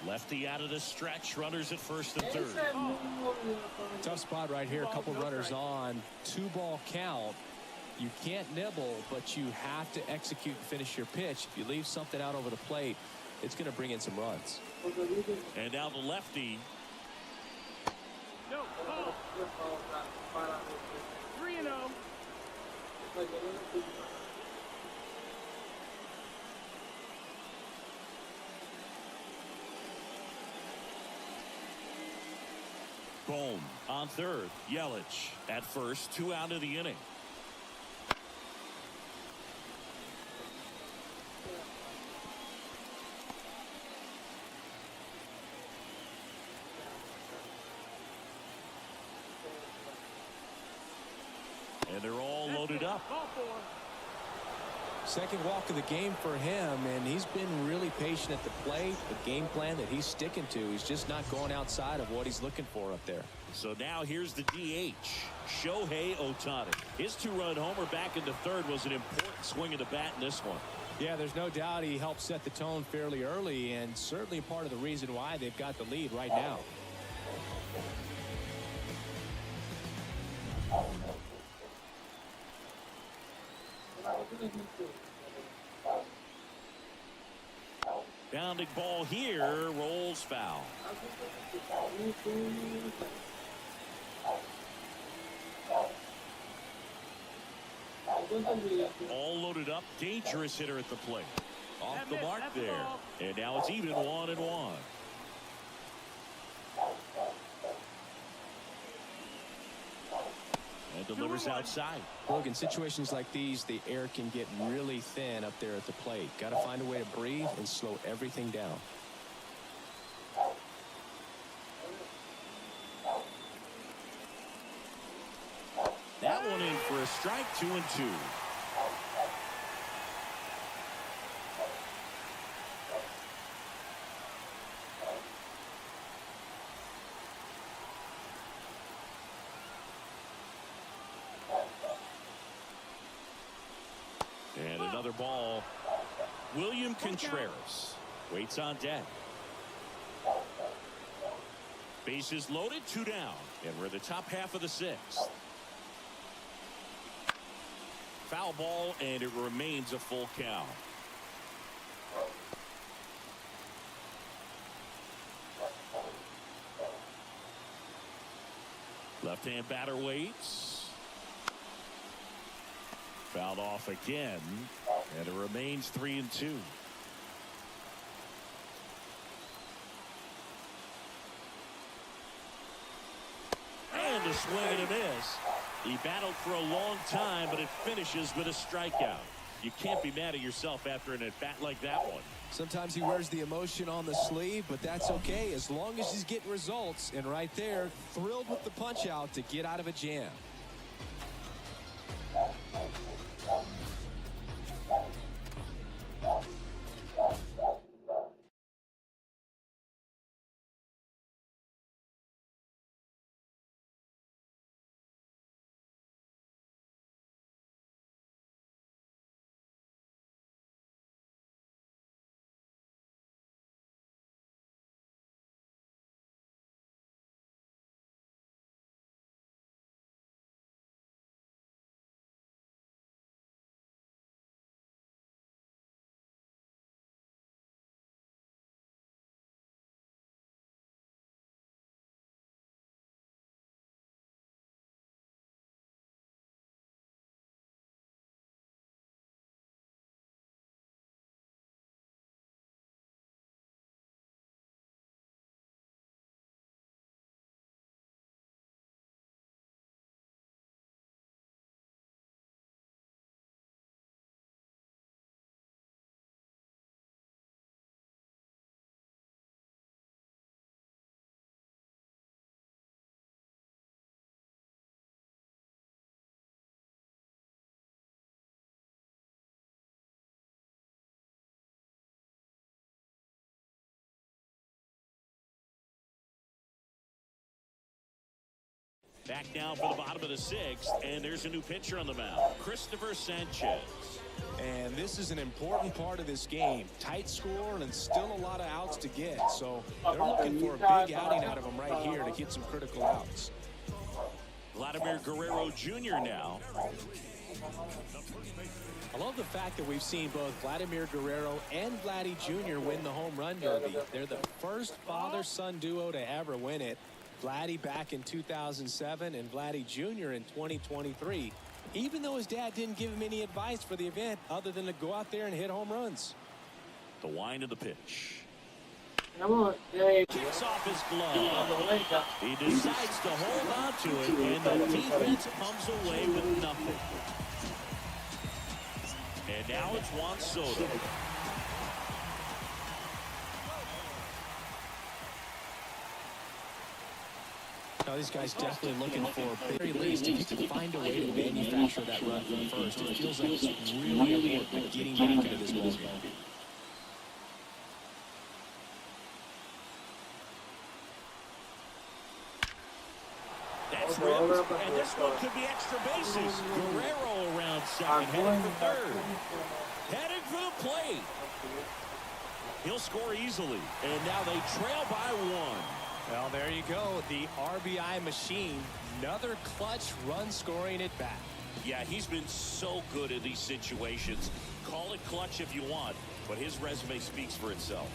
Lefty out of the stretch. Runners at first and third. Tough spot right here. A couple runners on. 2-ball count. You can't nibble, but you have to execute and finish your pitch. If you leave something out over the plate, it's going to bring in some runs. And now the lefty. No. Ball. 3-0. Bohm on third. Yelich at first. 2 out of the inning. And they're all loaded up. Ball 4. Second walk of the game for him, and he's been really patient at the plate. The game plan that he's sticking to, he's just not going outside of what he's looking for up there. So now here's the DH, Shohei Ohtani. His 2-run homer back into third was an important swing of the bat in this one. Yeah, there's no doubt he helped set the tone fairly early, and certainly part of the reason why they've got the lead right now. Bounding ball here, rolls foul. All loaded up, dangerous hitter at the plate. Off the mark there. And now it's even 1-1. And delivers outside. Look, in situations like these, the air can get really thin up there at the plate. Got to find a way to breathe and slow everything down. That one in for a strike. 2-2. And another ball. William Contreras waits on deck. Bases loaded, 2 down. And we're in the top half of the 6th. Foul ball, and it remains a full count. Left-hand batter waits. Fouled off again, and it remains 3-2. And a swing and a miss. He battled for a long time, but it finishes with a strikeout. You can't be mad at yourself after an at-bat like that one. Sometimes he wears the emotion on the sleeve, but that's okay as long as he's getting results. And right there, thrilled with the punch out to get out of a jam. Back now for the bottom of the sixth, and there's a new pitcher on the mound, Christopher Sanchez. And this is an important part of this game. Tight score and still a lot of outs to get. So they're looking for a big outing out of him right here to get some critical outs. Vladimir Guerrero Jr. now. I love the fact that we've seen both Vladimir Guerrero and Vladdy Jr. win the home run derby. They're the first father-son duo to ever win it. Vladdy back in 2007 and Vladdy Jr. in 2023. Even though his dad didn't give him any advice for the event other than to go out there and hit home runs. The wind of the pitch. Kicks off his glove. He decides to hold on to it, and the defense comes away with nothing. And now it's Juan Soto. Now these guys definitely looking for, at the very least, if you can find a way to manufacture that run from first, it feels like it's really important getting back into this ball game. That's ripped, and this one could be extra bases. Guerrero around second, heading for third. Heading for the plate. He'll score easily, and now they trail by one. Well, there you go. The RBI machine. Another clutch run scoring at bat. Yeah, he's been so good in these situations. Call it clutch if you want, but his resume speaks for itself.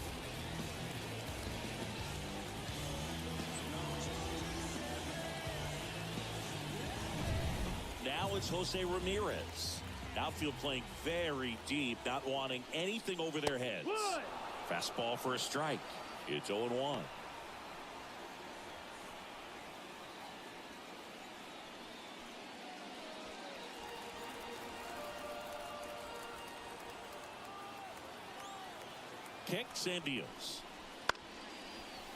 Now it's Jose Ramirez. Outfield playing very deep, not wanting anything over their heads. Fastball for a strike. It's 0-1. Kicks and deals.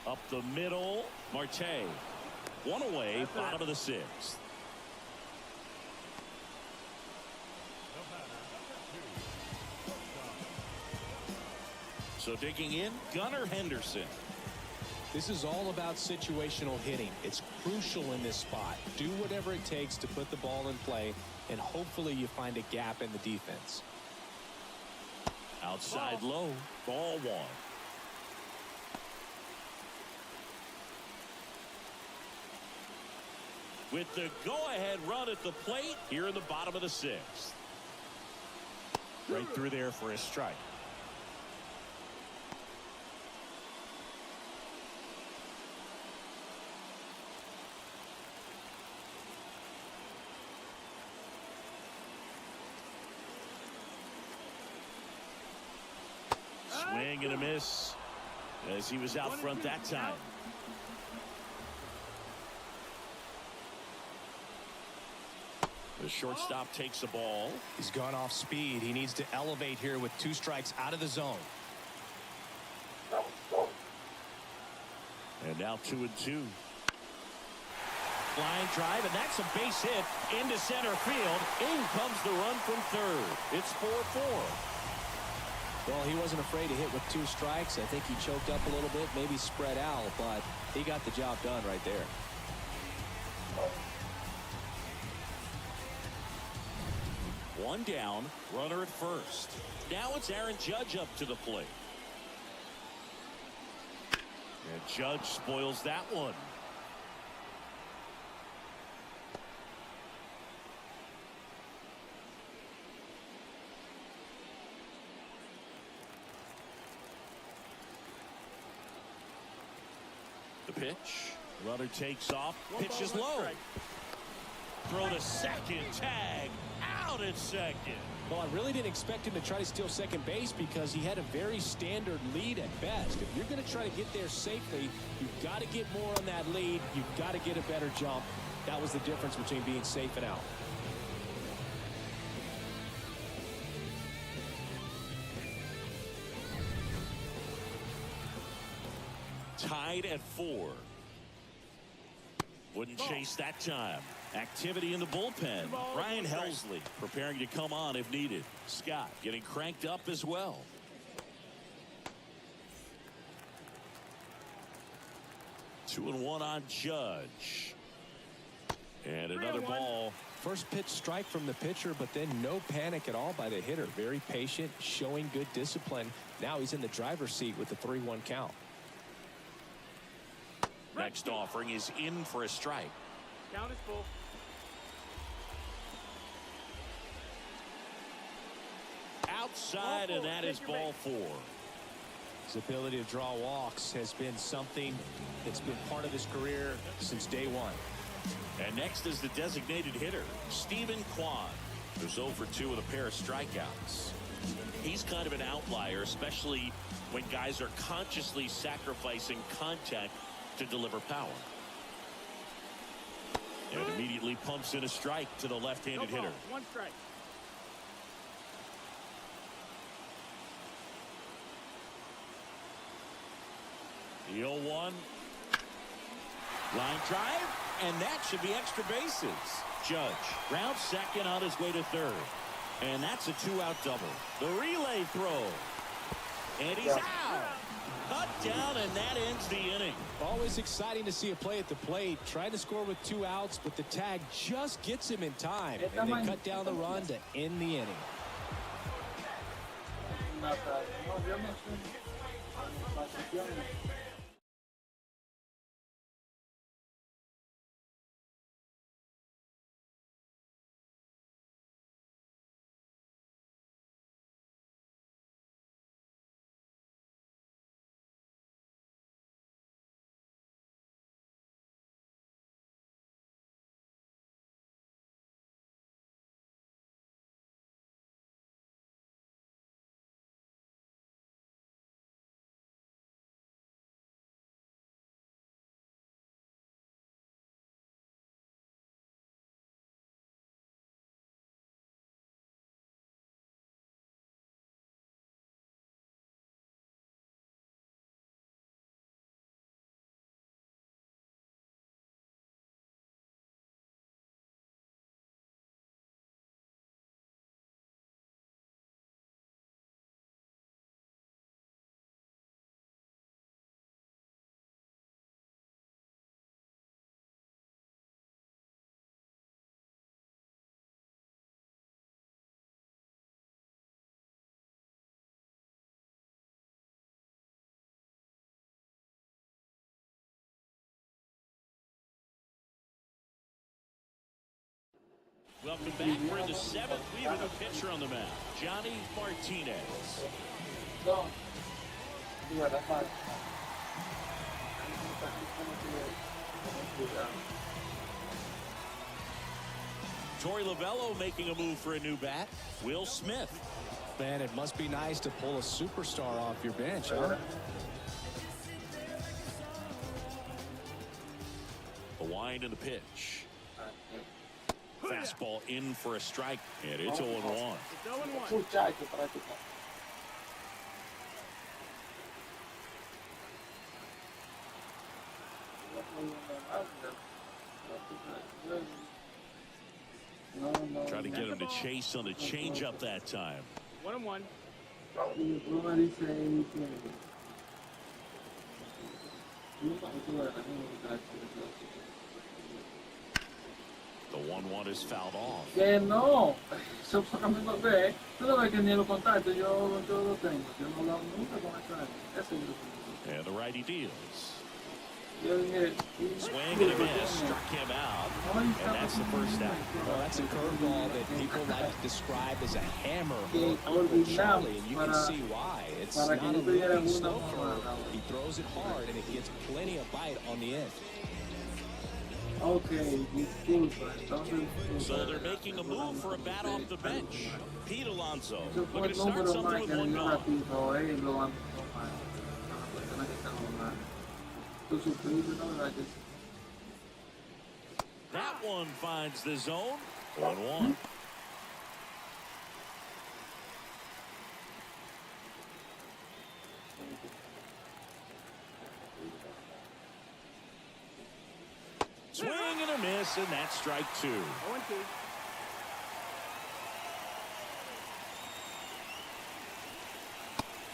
Up the middle, Marte. One away, bottom of the sixth. So digging in, Gunnar Henderson. This is all about situational hitting. It's crucial in this spot. Do whatever it takes to put the ball in play, and hopefully you find a gap in the defense. Outside low, ball one. With the go-ahead run at the plate here in the bottom of the sixth. Right through there for a strike. Swing and a miss as he was out front that time. The shortstop takes the ball. He's gone off speed. He needs to elevate here with 2 strikes out of the zone. And now 2-2. Line drive, and that's a base hit into center field. In comes the run from third. It's 4-4. Well, he wasn't afraid to hit with 2 strikes. I think he choked up a little bit, maybe spread out, but he got the job done right there. One down, runner at first. Now it's Aaron Judge up to the plate. And Judge spoils that one. The pitch. Runner takes off. Pitch is low. Throw to second. Tag. Out at second. Well, I really didn't expect him to try to steal second base because he had a very standard lead at best. If you're going to try to get there safely, you've got to get more on that lead. You've got to get a better jump. That was the difference between being safe and out. Tied at 4. Wouldn't chase that time. Activity in the bullpen. Ryan Helsley preparing to come on if needed. Scott getting cranked up as well. Two and one on Judge. And another ball. First pitch strike from the pitcher, but then no panic at all by the hitter. Very patient, showing good discipline. Now he's in the driver's seat with the 3-1 count. Next offering is in for a strike. Count is full. Outside, and that is ball 4. His ability to draw walks has been something that's been part of his career since day one. And next is the designated hitter, Stephen Kwan, who's 0 for 2 with a pair of strikeouts. He's kind of an outlier, especially when guys are consciously sacrificing contact to deliver power. And immediately pumps in a strike to the left-handed hitter. 1 strike. The 0-1. Line drive, and that should be extra bases. Judge rounds second on his way to third. And that's a 2-out double. The relay throw. And he's out. Cut down, and that ends the inning. Always exciting to see a play at the plate. Trying to score with 2 outs, but the tag just gets him in time. And they cut down the run to end the inning. Welcome back. We're in the 7th. We have a pitcher on the mound, Johnny Martinez. Torey Lovello making a move for a new bat. Will Smith. Man, it must be nice to pull a superstar off your bench, huh? The wind and the pitch. Fastball in for a strike, and it's 0-1. It's 0-1. Try to get him to chase on the changeup that time. 1-1. The 1-1 is fouled off. Que no, eso solamente ve. Tú lo ves que ni lo contacto, yo lo tengo. Yo no lo hago nunca con esa. Eso es And the righty deals. yo dije, Swing and a miss, struck him out, and that's the first out. Well, that's a curveball that people like to describe as a hammer que or Uncle Charlie, olvidamos and you can para, see why. It's para not que a yo tuviera looping una snow curve. mamada. He throws it hard, and it gets plenty of bite on the end. Okay, disculpa. Entonces, So they're making a move for a bat off the bench. Pete Alonso eso fue looking to el start número something más with que one dio gone. ratito, lo han tomado. La persona que está normal. Tú sufriste, ¿no? ¿Verdad que sí? That one finds the zone. 1-1. Swing and a miss, and that's strike 2. 0-2.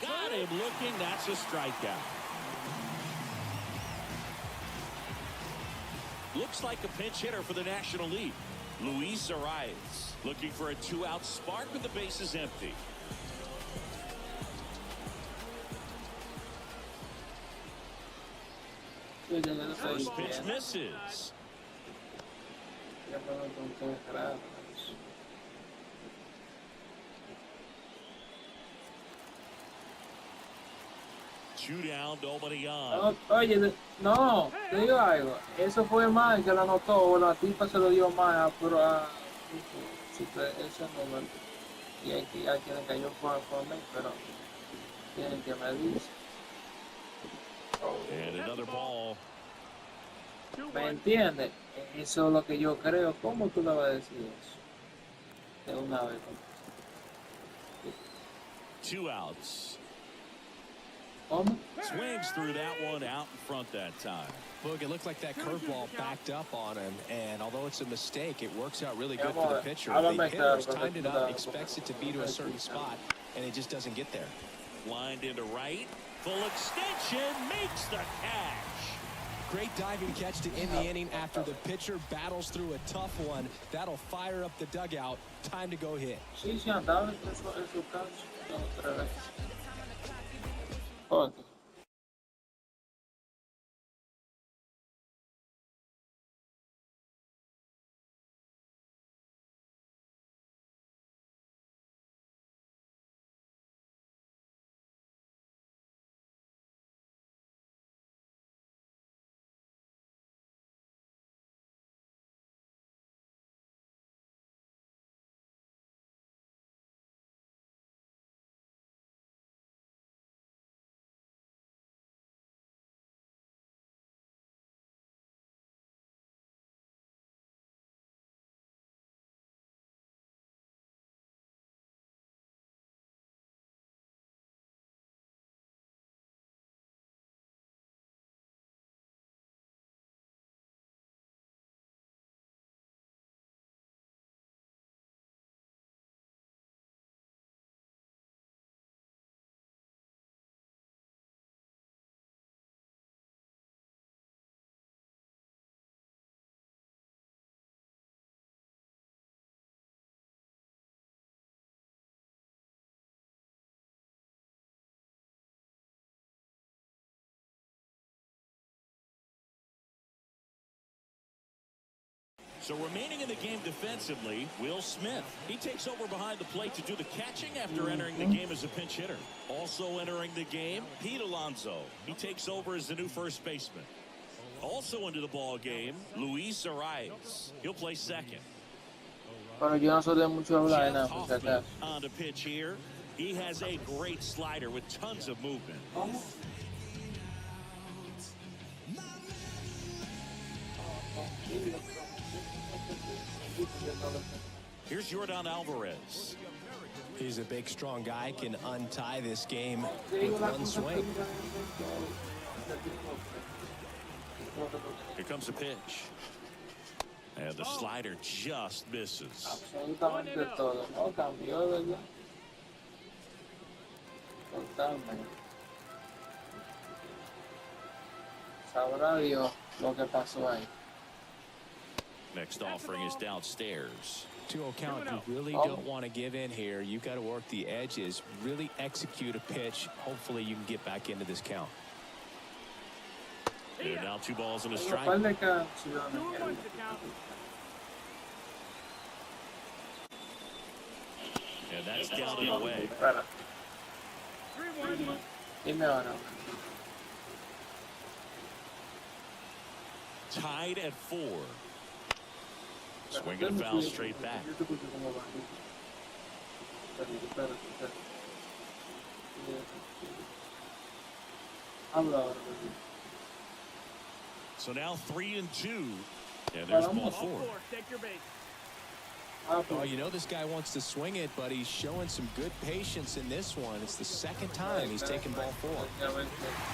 Got him looking. That's a strikeout. Looks like a pinch hitter for the National League. Luis Arias looking for a 2-out spark with the bases empty. First pitch misses. 2 down, nobody on. Oye, no, te digo algo. Eso fue mal que lo anotó. La tipa se lo dio mal pero ese número. Y aquí a quien cayó fue mí, pero tienen que medir. And another ball. ¿Me entiendes? Eso es lo que yo creo. ¿Cómo tú le vas a decir eso? De una vez. 2 outs. ¿Cómo? Swings through that one out in front that time. Look, it looked like that curveball backed up on him, and although it's a mistake, it works out really good for the pitcher. The hitter's timed it up, expects it to be to a certain spot, and it just doesn't get there. Lined into right. Full extension makes the catch. Great diving catch to end the inning after the pitcher battles through a tough one. That'll fire up the dugout. Time to go hit. Sí, sí, andaba en su caso. Otra vez. Otro. So remaining in the game defensively, Will Smith. He takes over behind the plate to do the catching after entering the game as a pinch hitter. Also entering the game, Pete Alonso. He takes over as the new first baseman. Also into the ball game, Luis Arias. He'll play second. Pero yo no soy de mucho hablar, Jeff por si acaso. Hoffman on the pitch here. He has a great slider with tons of movement. Here's Yordan Alvarez. He's a big, strong guy, can untie this game with one swing. Here comes the pitch. And the slider just misses. Absolutamente todo. No cambió, ¿verdad? Totalmente. Sabrá Dios lo que pasó ahí. Next offering is downstairs. 2-0 count, you really don't want to give in here. You've got to work the edges, really execute a pitch. Hopefully you can get back into this count. And now 2 balls and a strike. 2-1 to count. And that's down and away. 3-1. Dime ahora. Tied at 4. Swinging a foul straight back. So now 3-2. And there's ball 4. Take your base. Oh, you know this guy wants to swing it, but he's showing some good patience in this one. It's the second time he's taken ball 4.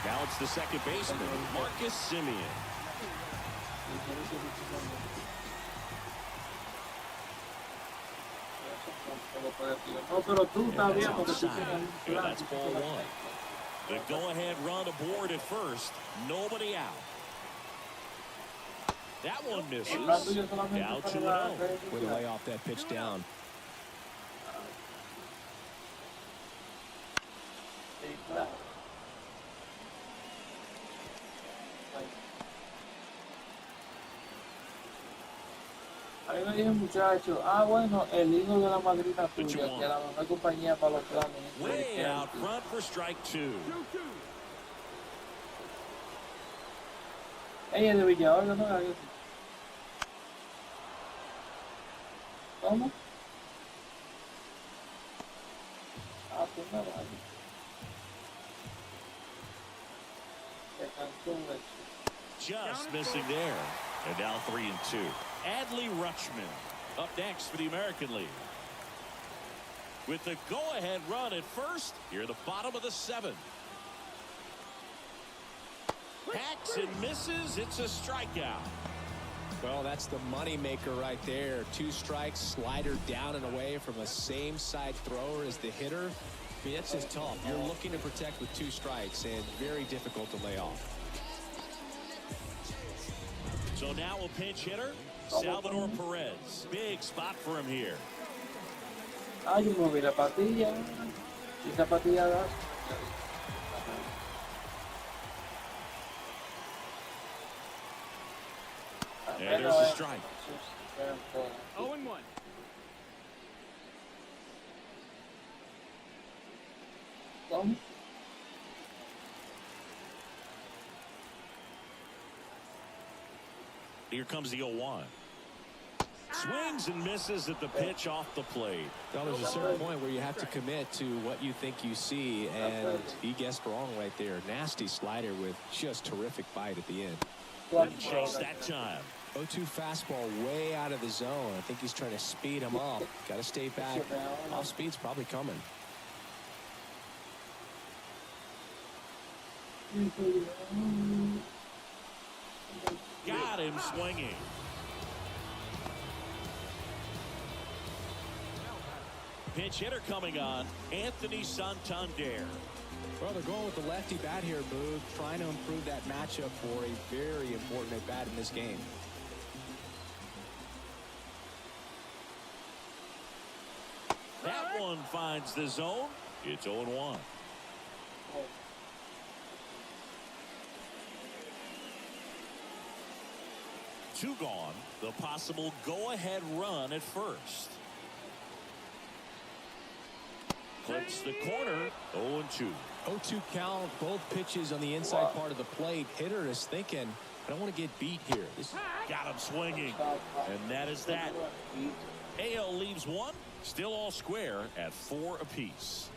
Now it's the second baseman, Marcus Simeon. And that's ball 1. The go-ahead run aboard at first. Nobody out. That one misses. El plan tuyo solamente Down para 2-0. las redes Way to lay sociales. off that pitch down. Sí, claro. A mí me dijo un muchacho, bueno, el hijo de la madrina tuya, que la mejor compañía para los planes. Way out front for strike 2. Ella es de Villador, no la hagas. ¿Cómo? Pues no vale. Se cansó de eso. Just missing there. And now 3-2. Adley Rutschman up next for the American League. With the go-ahead run at first, here at the bottom of the 7th. Hacks and misses. It's a strikeout. Well, that's the money maker right there. 2 strikes, slider down and away from a same side thrower as the hitter. I mean, that's just tough. You're looking to protect with 2 strikes and very difficult to lay off. So now a pinch hitter, Salvador Perez. Big spot for him here. Yo moví la patilla. Y esa patilla da. And there's a strike. 0-1. ¿Cómo? Here comes the 0-1. Swings and misses at the pitch off the plate. Well, there's a certain point where you have to commit to what you think you see, and he guessed wrong right there. Nasty slider with just terrific bite at the end. Didn't chase that time. 0-2 fastball way out of the zone. I think he's trying to speed him up. Got to stay back. Off speed's probably coming. Got him swinging. Pinch hitter coming on, Anthony Santander. Well, they're going with the lefty bat here, Boog, trying to improve that matchup for a very important at bat in this game. That one finds the zone. It's 0-1. Two gone. The possible go-ahead run at first. Clips the corner. 0-2. 0-2 count, both pitches on the inside part of the plate. Hitter is thinking, I don't want to get beat here. Got him swinging. And that is that. AL leaves one. Still all square at 4 apiece.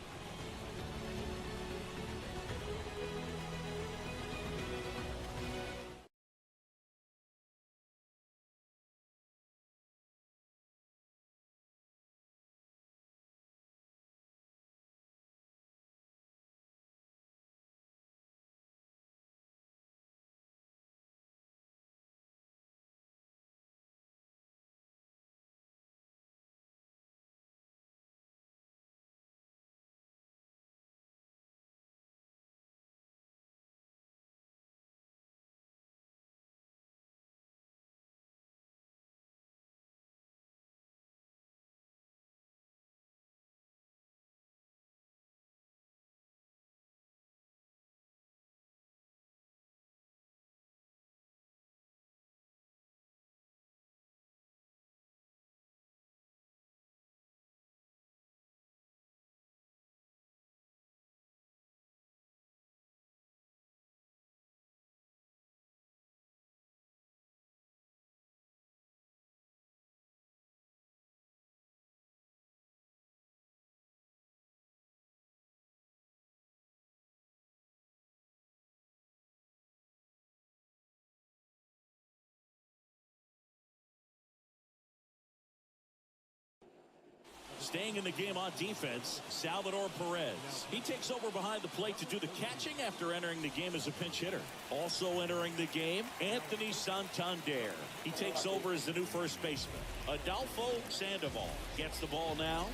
Staying in the game on defense, Salvador Perez. He takes over behind the plate to do the catching after entering the game as a pinch hitter. Also entering the game, Anthony Santander. He takes over as the new first baseman. Adolfo Sandoval gets the ball now.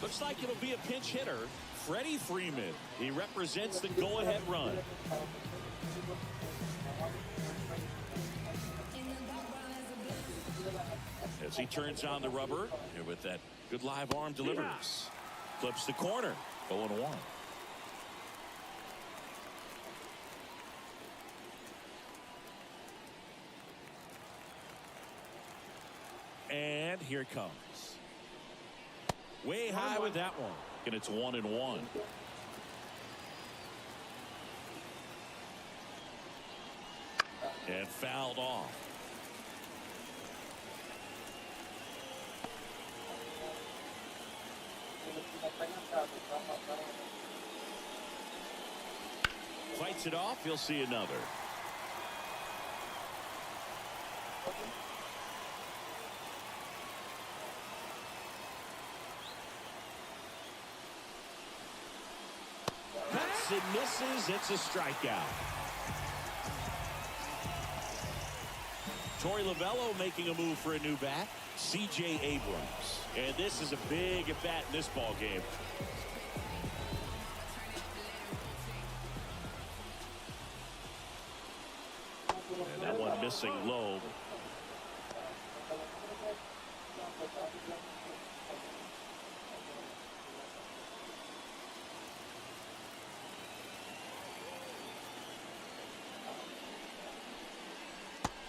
Looks like it'll be a pinch hitter, Freddie Freeman. He represents the go-ahead run. As he turns on the rubber, and with that good live arm delivers. Flips the corner, 0-1. And here it comes. Way high with that one. And it's 1-1. And fouled off. Fights it off. You'll see another. Cuts and misses. It's a strikeout. Torey Lovello making a move for a new bat. C.J. Abrams. And this is a big at bat in this ball game. And that one missing low.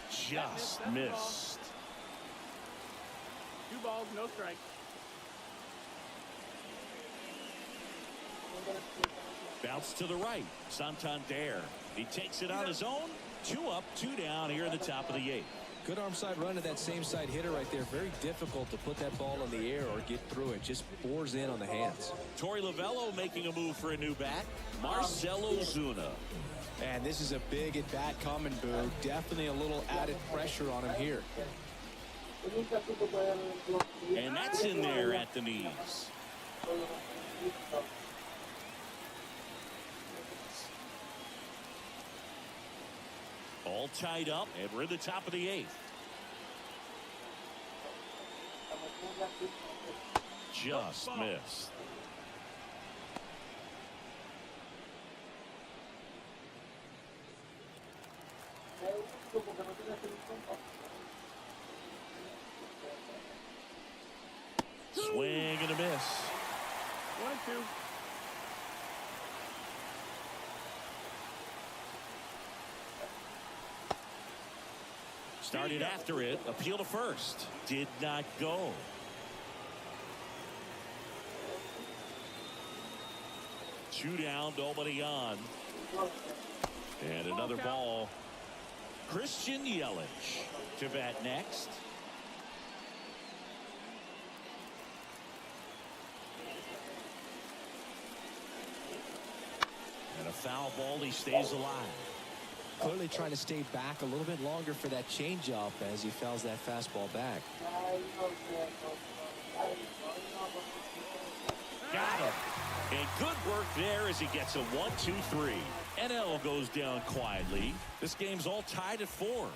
Just missed. 2 balls, no strike. Bounce to the right. Santander. He takes it on his own. 2 up, 2 down here in the top of the 8th. Good arm side run to that same side hitter right there. Very difficult to put that ball in the air or get through it. Just bores in on the hands. Torey Lovello making a move for a new bat. Marcelo Zuna. And this is a big at bat coming, Boo. Definitely a little added pressure on him here. And that's in there at the knees. All tied up, and we're in the top of the 8th. Just missed. Swing and a miss. 1-2. Started after it. Appeal to first. Did not go. Two down, nobody on. And another ball. Christian Yelich to bat next. And a foul ball. He stays alive. Clearly trying to stay back a little bit longer for that changeup as he fouls that fastball back. Got him. And good work there as he gets a 1-2-3. NL goes down quietly. This game's all tied at 4.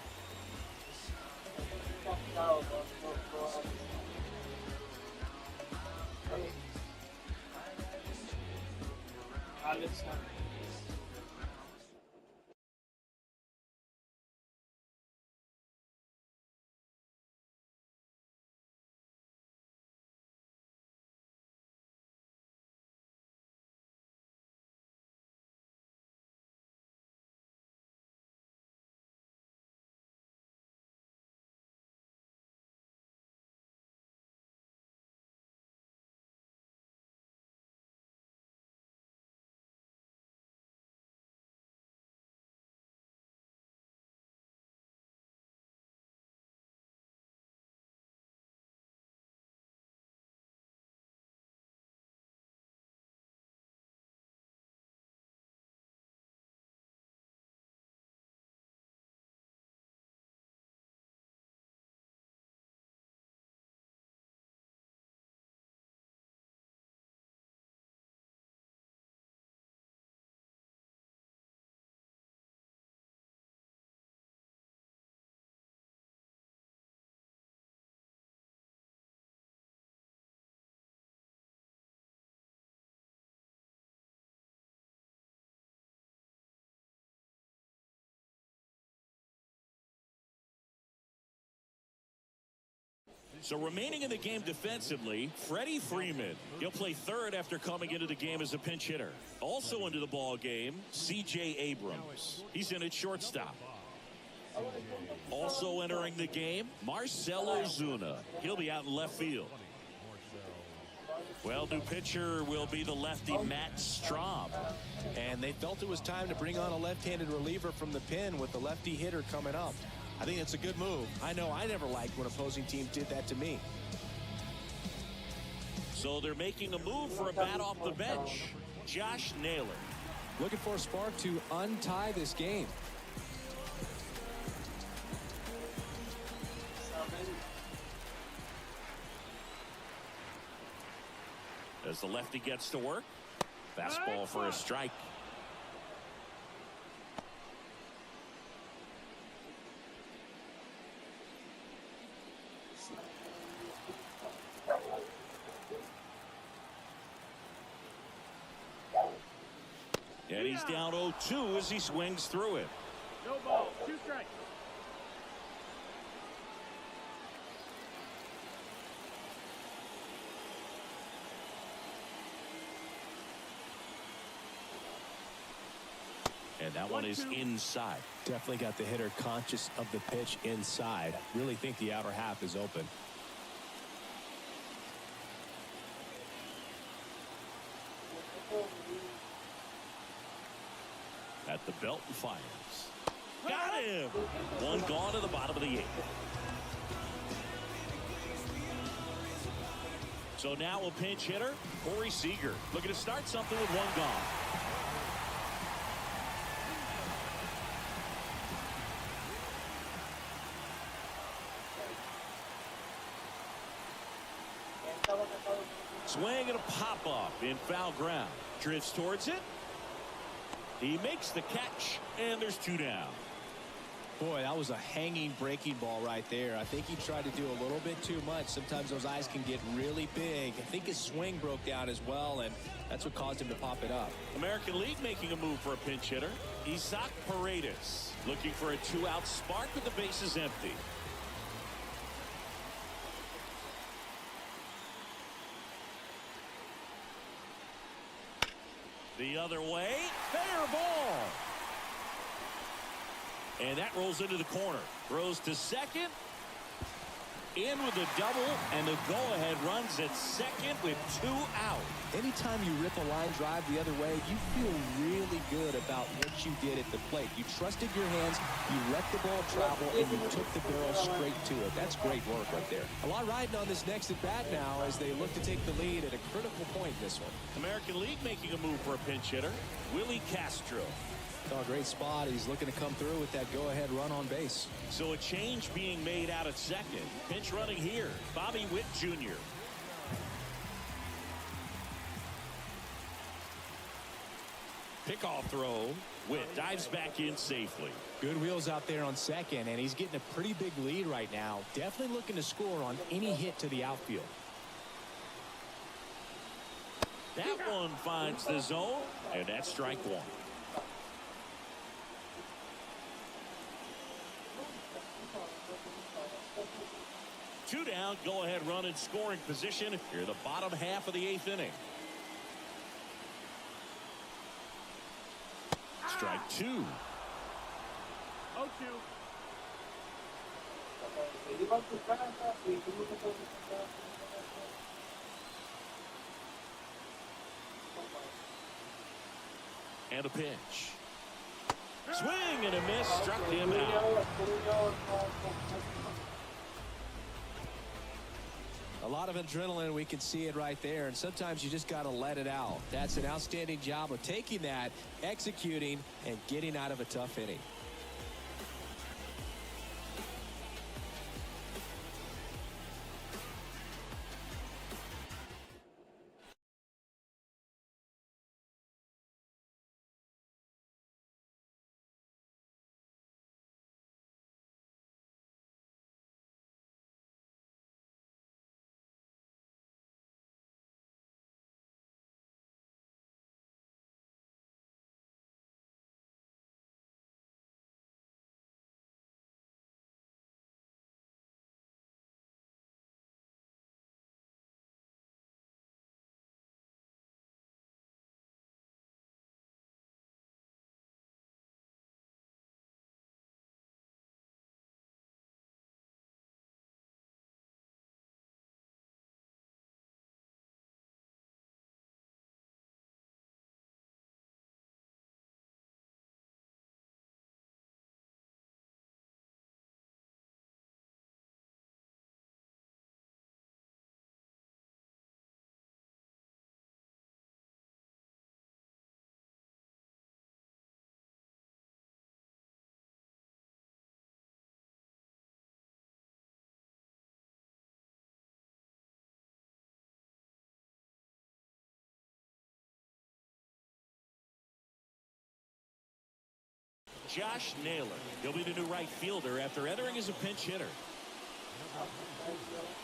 So remaining in the game defensively, Freddie Freeman. He'll play third after coming into the game as a pinch hitter. Also into the ball game, C.J. Abrams. He's in at shortstop. Also entering the game, Marcell Ozuna. He'll be out in left field. Well, new pitcher will be the lefty Matt Strahm. And they felt it was time to bring on a left-handed reliever from the pen with the lefty hitter coming up. I think it's a good move. I know I never liked when opposing teams did that to me. So they're making a move for a bat off the bench. Josh Naylor. Looking for a spark to untie this game. As the lefty gets to work. Fastball for a strike. And he's down 0-2 as he swings through it. No ball. 2 strikes. And that one is inside. Definitely got the hitter conscious of the pitch inside. Really think the outer half is open. At the belt and fires. Got him. One gone to the bottom of the 8th. So now a pinch hitter, Corey Seager, looking to start something with 1 gone. Swing and a pop-off in foul ground. Drifts towards it. He makes the catch, and there's 2 down. Boy, that was a hanging breaking ball right there. I think he tried to do a little bit too much. Sometimes those eyes can get really big. I think his swing broke down as well, and that's what caused him to pop it up. American League making a move for a pinch hitter. Isaac Paredes looking for a 2-out spark with the bases empty. The other way, fair ball. And that rolls into the corner. Throws to second. In with a double, and the go-ahead runs at second with 2 out. Anytime you rip a line drive the other way, you feel really good about what you did at the plate. You trusted your hands, you let the ball travel, and you took the barrel straight to it. That's great work right there. A lot riding on this next at-bat now as they look to take the lead at a critical point in this one. American League making a move for a pinch hitter. Willie Castro. Oh, great spot. He's looking to come through with that go-ahead run on base. So a change being made out at second. Pinch running here. Bobby Witt Jr. Pickoff throw. Witt dives back in safely. Good wheels out there on second, and he's getting a pretty big lead right now. Definitely looking to score on any hit to the outfield. That one finds the zone, and that's strike 1. Two down, go ahead run in scoring position here the bottom half of the 8th inning. Strike 2. 0-2. And a pitch. Swing and a miss, struck him out. A lot of adrenaline, we can see it right there, and sometimes you just got to let it out. That's an outstanding job of taking that, executing, and getting out of a tough inning. Josh Naylor. He'll be the new right fielder after entering as a pinch hitter.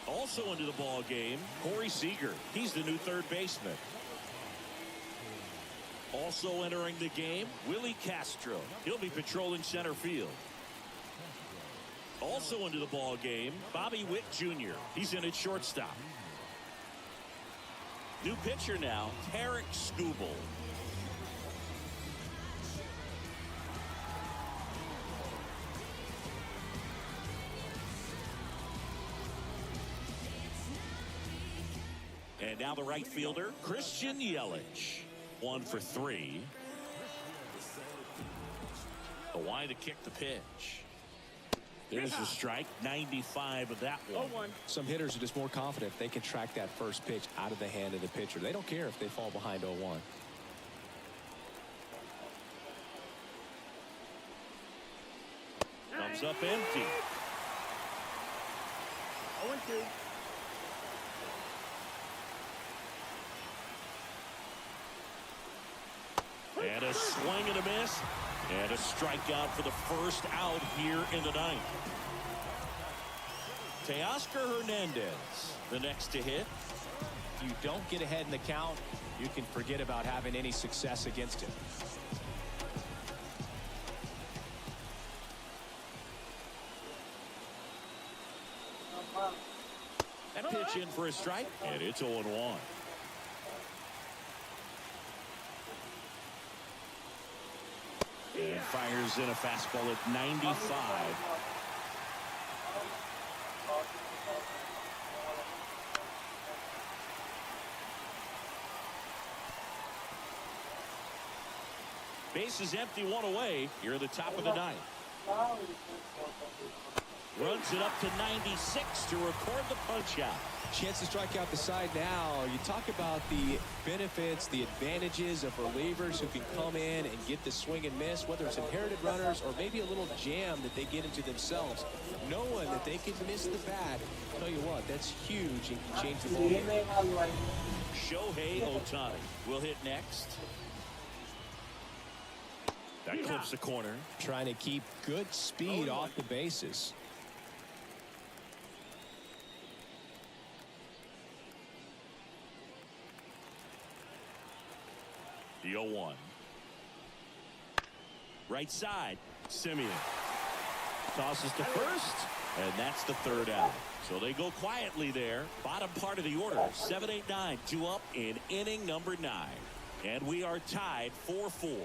Also into the ball game, Corey Seager. He's the new third baseman. Also entering the game, Willie Castro. He'll be patrolling center field. Also into the ball game, Bobby Witt Jr. He's in at shortstop. New pitcher now, Tarek Skubal. And now the right fielder, Christian Yelich. 1 for 3. The wide to kick the pitch. There's the strike. 95 of that one. Some hitters are just more confident if they can track that first pitch out of the hand of the pitcher. They don't care if they fall behind 0-1. Comes up empty. 0-2. And a swing and a miss. And a strikeout for the first out here in the ninth. Teoscar Hernandez, the next to hit. If you don't get ahead in the count, you can forget about having any success against him. That pitch in for a strike, and it's 0-1. And fires in a fastball at 95. Base is empty, 1 away. Here at the top of the ninth. Runs it up to 96 to record the punch out. Chance to strike out the side now. You talk about the benefits, the advantages of relievers who can come in and get the swing and miss, whether it's inherited runners or maybe a little jam that they get into themselves. Knowing that they can miss the bat, I'll tell you what, that's huge and can change the ball game. Shohei Ohtani will hit next. That clips the corner. Trying to keep good speed off the bases. The 0-1. Right side, Simeon. Tosses to first, and that's the third out. So they go quietly there. Bottom part of the order, 7-8-9, 2 up in inning number 9. And we are tied 4-4.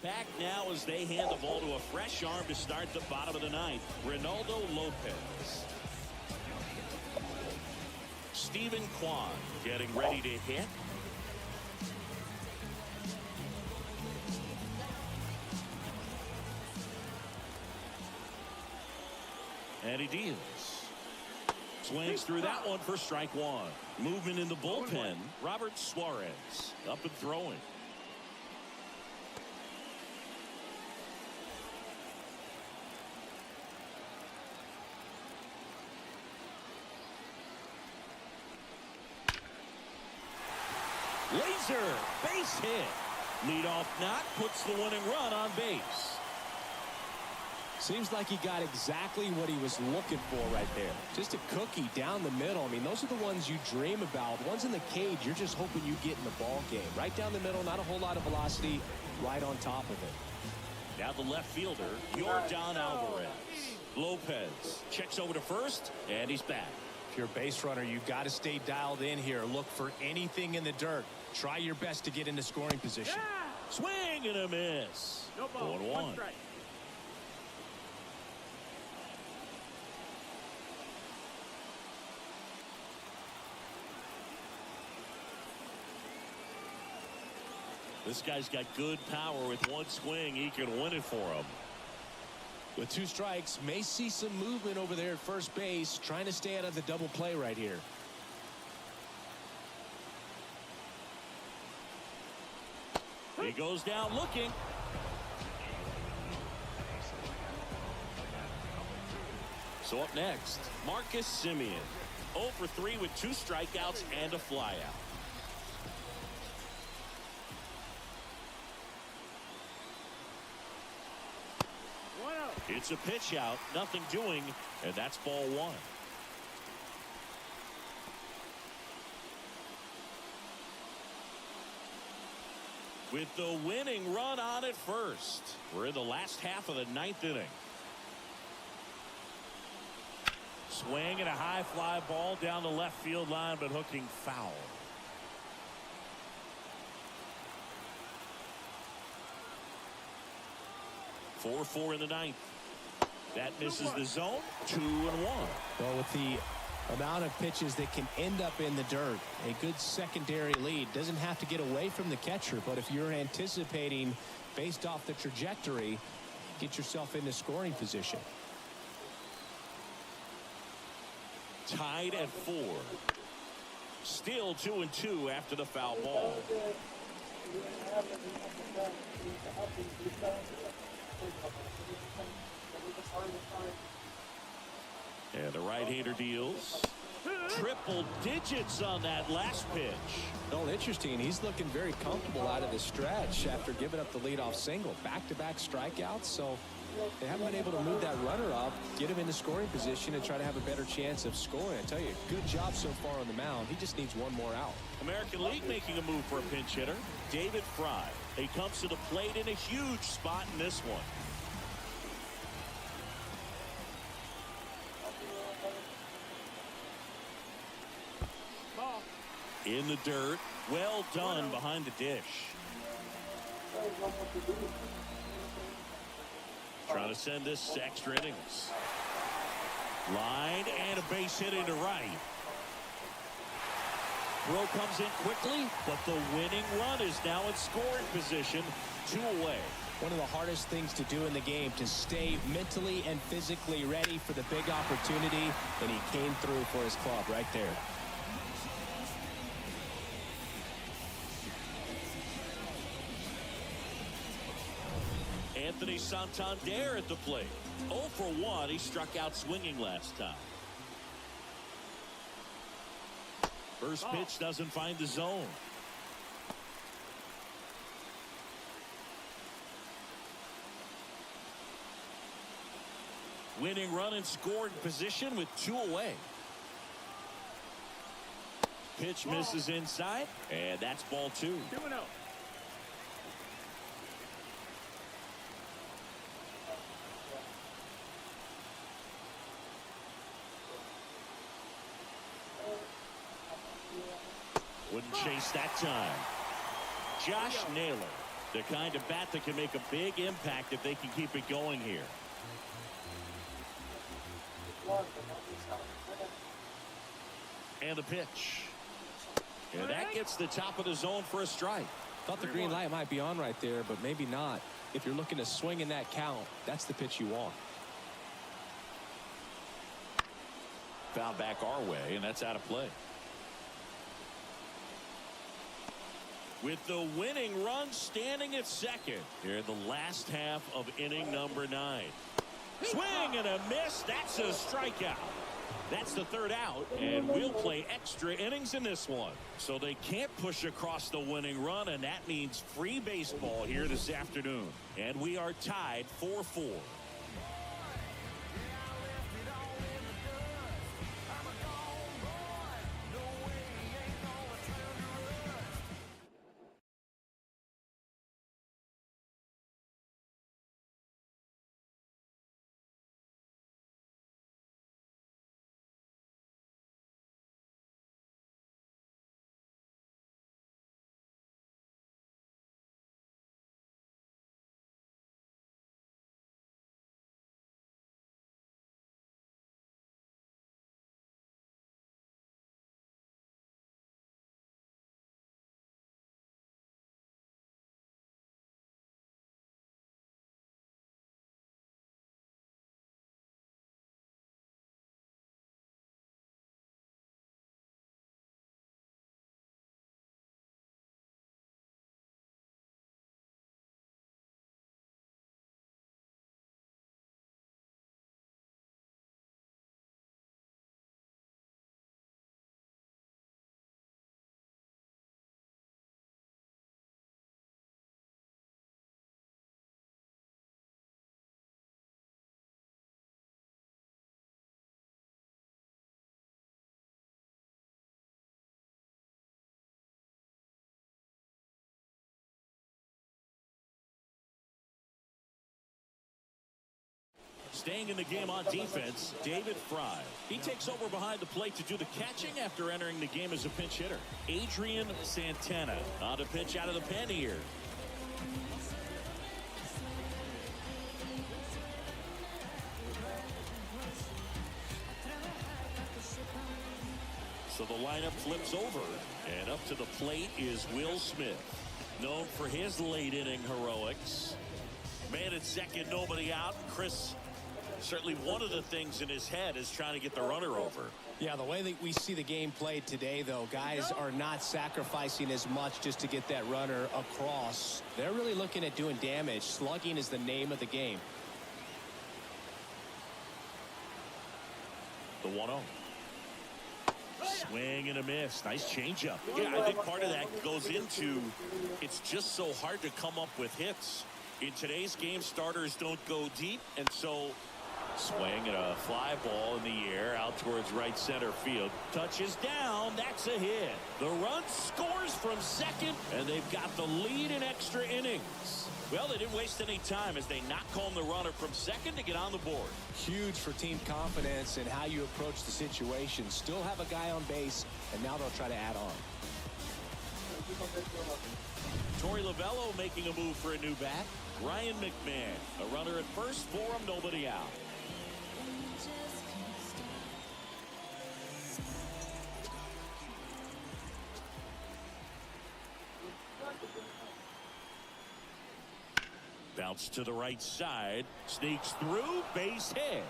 Back now as they hand the ball to a fresh arm to start the bottom of the ninth. Ronaldo Lopez. Stephen Kwan getting ready to hit. And he deals. Swings through that one for strike 1. Movement in the bullpen. Robert Suarez up and throwing. Laser base hit. Leadoff knock puts the winning run on base. Seems like he got exactly what he was looking for right there. Just a cookie down the middle. I mean, those are the ones you dream about. Ones in the cage, you're just hoping you get in the ball game. Right down the middle, not a whole lot of velocity, right on top of it. Now the left fielder, Yordan Alvarez. Lopez checks over to first, and he's back. If you're a base runner, you've got to stay dialed in here. Look for anything in the dirt. Try your best to get into scoring position. Swing and a miss. No ball. 0-1. One strike. This guy's got good power. With one swing, he can win it for him. With 2 strikes, may see some movement over there at first base, trying to stay out of the double play right here. He goes down looking. So up next, Marcus Semien. 0 for 3 with 2 strikeouts and a flyout. It's a pitch out, nothing doing, and that's ball 1. With the winning run on at first, we're in the last half of the 9th inning. Swing and a high fly ball down the left field line, but hooking foul. Four in the 9th. That misses the zone. 2-1. Well, with the amount of pitches that can end up in the dirt, a good secondary lead. Doesn't have to get away from the catcher, but if you're anticipating based off the trajectory, get yourself into scoring position. Tied at 4. Still 2-2 after the foul ball. And the right-hander deals. Triple digits on that last pitch. Well, interesting. He's looking very comfortable out of the stretch after giving up the leadoff single. Back-to-back strikeouts, so they haven't been able to move that runner up, get him into scoring position, and try to have a better chance of scoring. I tell you, good job so far on the mound. He just needs one more out. American League making a move for a pinch hitter. David Fry. He comes to the plate in a huge spot in this one. In the dirt. Well done behind the dish. Trying to send this to extra innings. Line and a base hit into right. Throw comes in quickly, but the winning run is now in scoring position. 2 away. One of the hardest things to do in the game, to stay mentally and physically ready for the big opportunity, and he came through for his club right there. Anthony Santander at the plate. 0 for 1. He struck out swinging last time. First pitch doesn't find the zone. Winning run in scored position with 2 away. Pitch misses inside, and that's ball 2. 2-0. Wouldn't chase that time. Josh Naylor, the kind of bat that can make a big impact if they can keep it going here. And the pitch. And that gets the top of the zone for a strike. Thought the green light might be on right there, but maybe not. If you're looking to swing in that count, that's the pitch you want. Foul back our way, and that's out of play. With the winning run standing at second here in the last half of inning number 9. Swing and a miss. That's a strikeout. That's the third out, and we'll play extra innings in this one. So they can't push across the winning run, and that means free baseball here this afternoon. And we are tied 4-4. Staying in the game on defense, David Fry. He takes over behind the plate to do the catching after entering the game as a pinch hitter. Adrian Santana on to pitch out of the pen here. So the lineup flips over, and up to the plate is Will Smith, known for his late inning heroics. Man at second, nobody out. Chris, certainly one of the things in his head is trying to get the runner over. Yeah, the way that we see the game played today, though, guys are not sacrificing as much just to get that runner across. They're really looking at doing damage. Slugging is the name of the game. The 1-0. Swing and a miss. Nice changeup. Yeah, I think part of that goes into it's just so hard to come up with hits. In today's game, starters don't go deep, and so swing and a fly ball in the air out towards right center field. Touches down. That's a hit. The run scores from second, and they've got the lead in extra innings. Well, they didn't waste any time as they knock home the runner from second to get on the board. Huge for team confidence and how you approach the situation. Still have a guy on base, and now they'll try to add on. Torey Lovello making a move for a new bat. Ryan McMahon, a runner at first for him, nobody out. Bounce to the right side, sneaks through, base hit.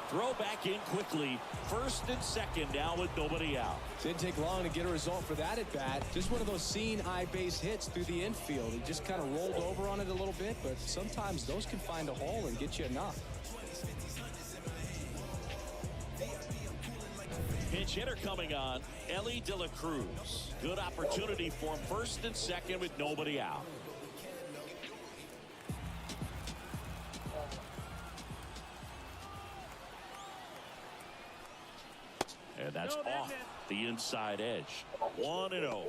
Throw back in quickly. First and second now with nobody out. Didn't take long to get a result for that at bat. Just one of those seeing eye base hits through the infield. He just kind of rolled over on it a little bit, but sometimes those can find a hole and get you enough. Pinch hitter coming on, Ellie De La Cruz. Good opportunity for him first and second with nobody out. And that's off the inside edge. 1-0.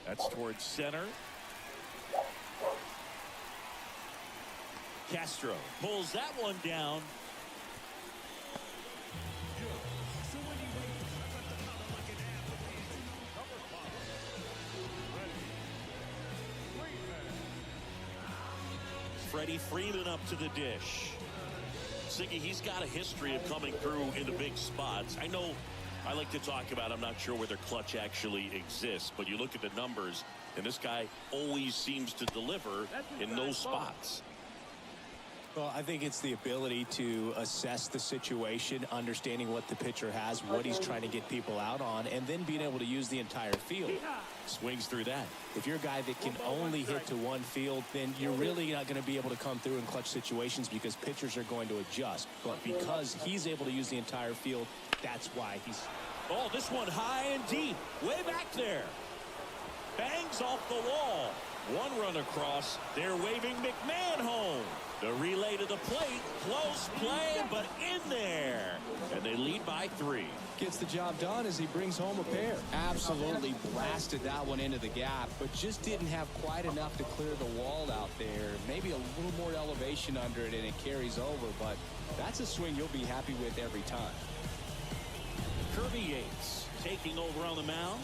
That's towards center. Castro pulls that one down. Freddie Freeman up to the dish. Siggy, he's got a history of coming through in the big spots. I know I like to talk about, I'm not sure whether clutch actually exists, but you look at the numbers, and this guy always seems to deliver in those spots. Well, I think it's the ability to assess the situation, understanding what the pitcher has, what he's trying to get people out on, and then being able to use the entire field. Swings through that. If you're a guy that can only hit to one field, then you're really not going to be able to come through in clutch situations because pitchers are going to adjust. But because he's able to use the entire field, that's why he's... Oh, this one high and deep. Way back there. Bangs off the wall. One run across. They're waving McMahon home. The relay to the plate. Close play, but in there. And they lead by 3. Gets the job done as he brings home a pair. Absolutely blasted that one into the gap, but just didn't have quite enough to clear the wall out there. Maybe a little more elevation under it and it carries over, but that's a swing you'll be happy with every time. Kirby Yates taking over on the mound.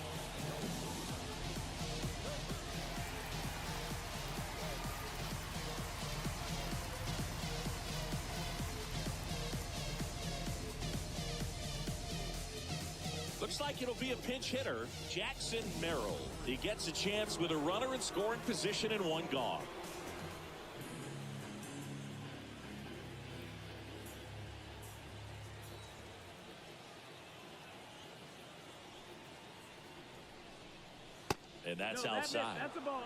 Looks like it'll be a pinch hitter, Jackson Merrill. He gets a chance with a runner in scoring position and one gone. And that's outside. That's a ball.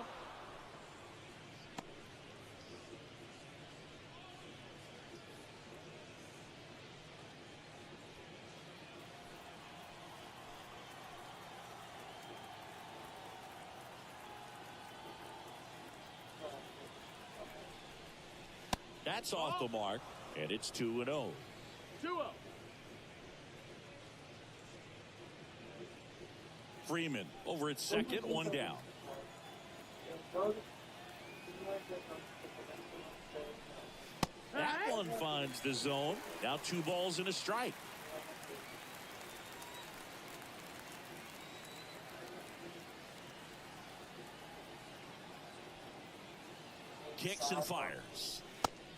That's off the mark, and it's 2-0. 2-0. Freeman over at second, one down. That one finds the zone. Now 2 balls and a strike. Kicks and fires.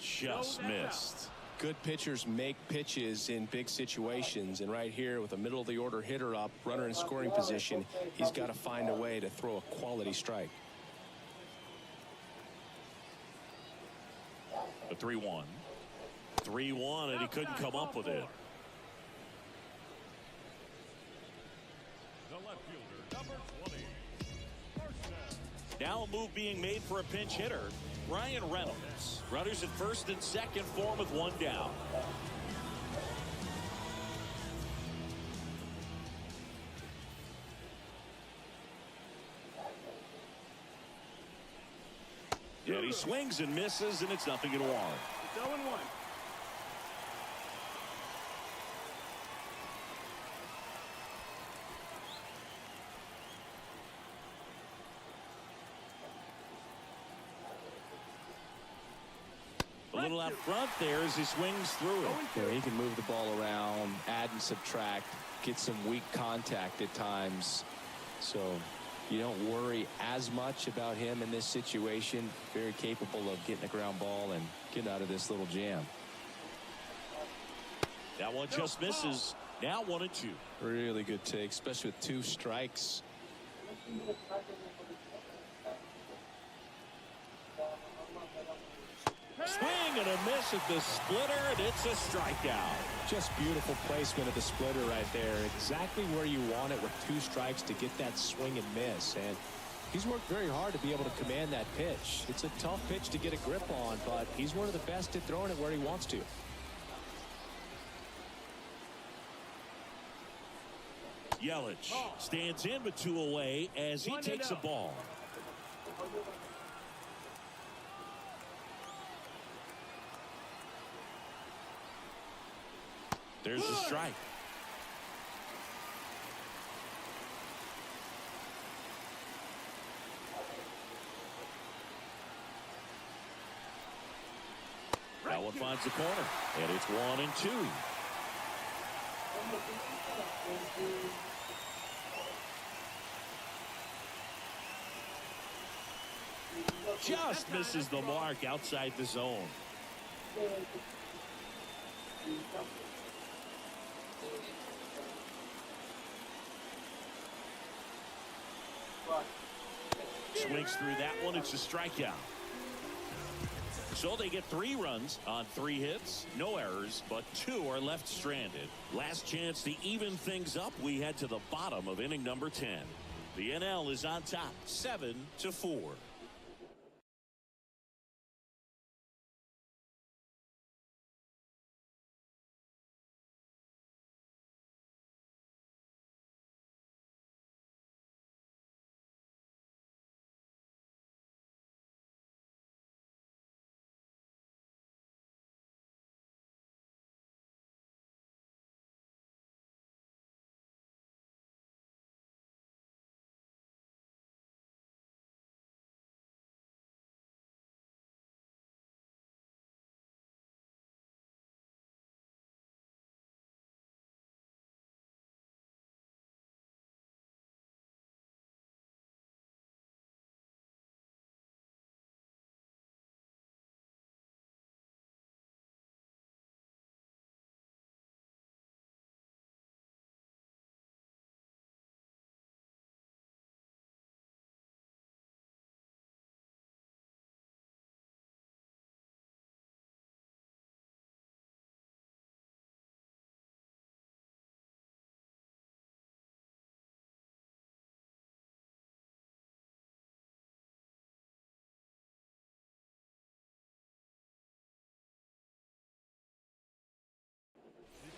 Just missed. Good pitchers make pitches in big situations, and right here with a middle of the order hitter up, runner in scoring position, he's got to find a way to throw a quality strike. A 3-1. 3-1, and he couldn't come up with it. The left fielder, number 20. Now a move being made for a pinch hitter, Ryan Reynolds. Runners at first and second for him with one down. And he swings and misses, and it's 0-1. It's 0-1. A little out front there as he swings through it. Yeah, he can move the ball around, add and subtract, get some weak contact at times. So you don't worry as much about him in this situation. Very capable of getting a ground ball and getting out of this little jam. That one just misses. Now 1-2. Really good take, especially with 2 strikes. Swing and a miss at the splitter, and it's a strikeout. Just beautiful placement of the splitter right there. Exactly where you want it with 2 strikes to get that swing and miss. And he's worked very hard to be able to command that pitch. It's a tough pitch to get a grip on, but he's one of the best at throwing it where he wants to. Yelich stands in with 2 away as he takes a ball. There's a strike. That one finds the corner, and it's 1-2. Just misses the mark outside the zone. Swings through that one. It's a strikeout. So they get 3 runs on 3 hits, no errors, but 2 are left stranded. Last chance to even things up. We head to the bottom of inning number 10. The NL is on top, 7-4.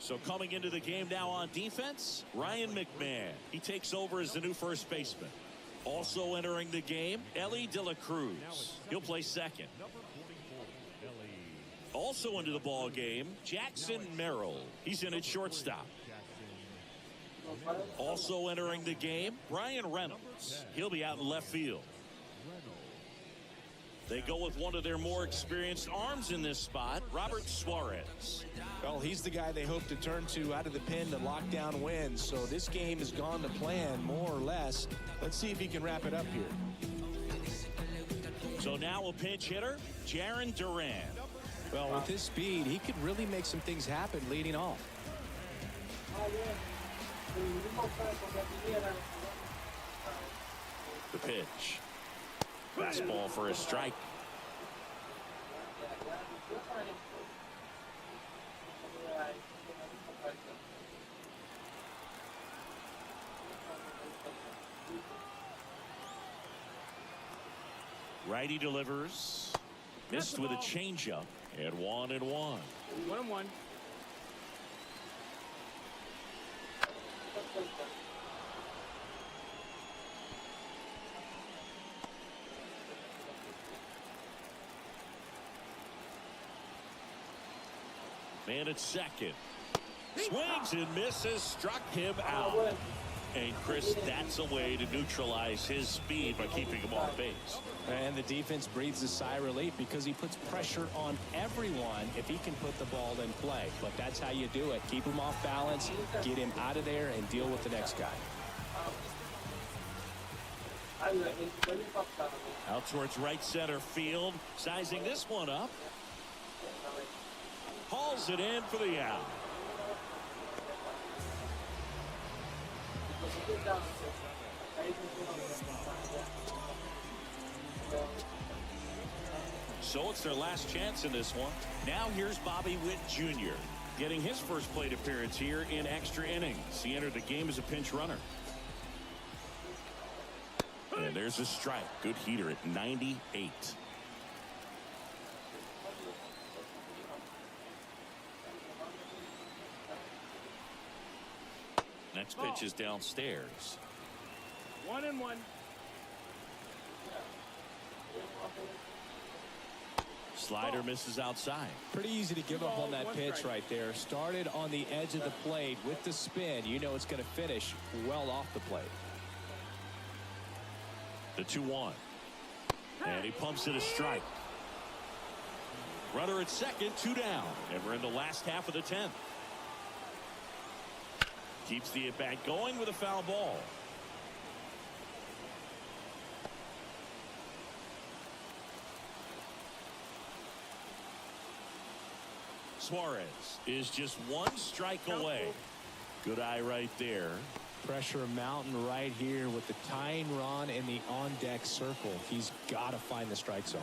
So coming into the game now on defense, Ryan McMahon. He takes over as the new first baseman. Also entering the game, Ellie De La Cruz. He'll play second. Also into the ball game, Jackson Merrill. He's in at shortstop. Also entering the game, Brian Reynolds. He'll be out in left field. They go with one of their more experienced arms in this spot, Robert Suarez. Well, he's the guy they hope to turn to out of the pen to lock down wins. So this game has gone to plan, more or less. Let's see if he can wrap it up here. So now a pinch hitter, Jaron Duran. Well, with his speed, he could really make some things happen leading off. The pitch. Fastball for a strike. Righty delivers. Missed with a changeup. And 1-1. 1-1. Man at second. Swings and misses. Struck him out. And Chris, that's a way to neutralize his speed by keeping him off base. And the defense breathes a sigh of relief because he puts pressure on everyone if he can put the ball in play. But that's how you do it. Keep him off balance, get him out of there, and deal with the next guy. Out towards right center field. Sizing this one up. Hauls it in for the out. So it's their last chance in this one. Now here's Bobby Witt Jr. getting his first plate appearance here in extra innings. He entered the game as a pinch runner. And there's a strike. Good heater at 98. Next pitch is downstairs. 1-1. Slider misses outside. Pretty easy to give up on that pitch right there. Started on the edge of the plate with the spin. You know it's going to finish well off the plate. The 2-1. And he pumps it a strike. Runner at second, 2 down. And we're in the last half of the 10th. Keeps the at-bat going with a foul ball. Suarez is just 1 strike away. Good eye right there. Pressure mountain right here with the tying run in the on-deck circle. He's got to find the strike zone.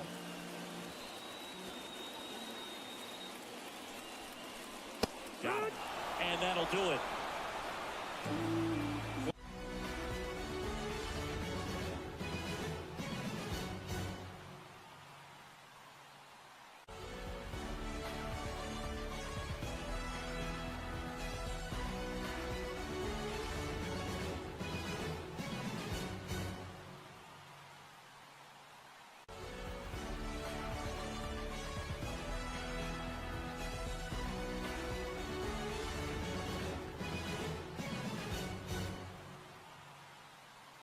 Got it. And that'll do it.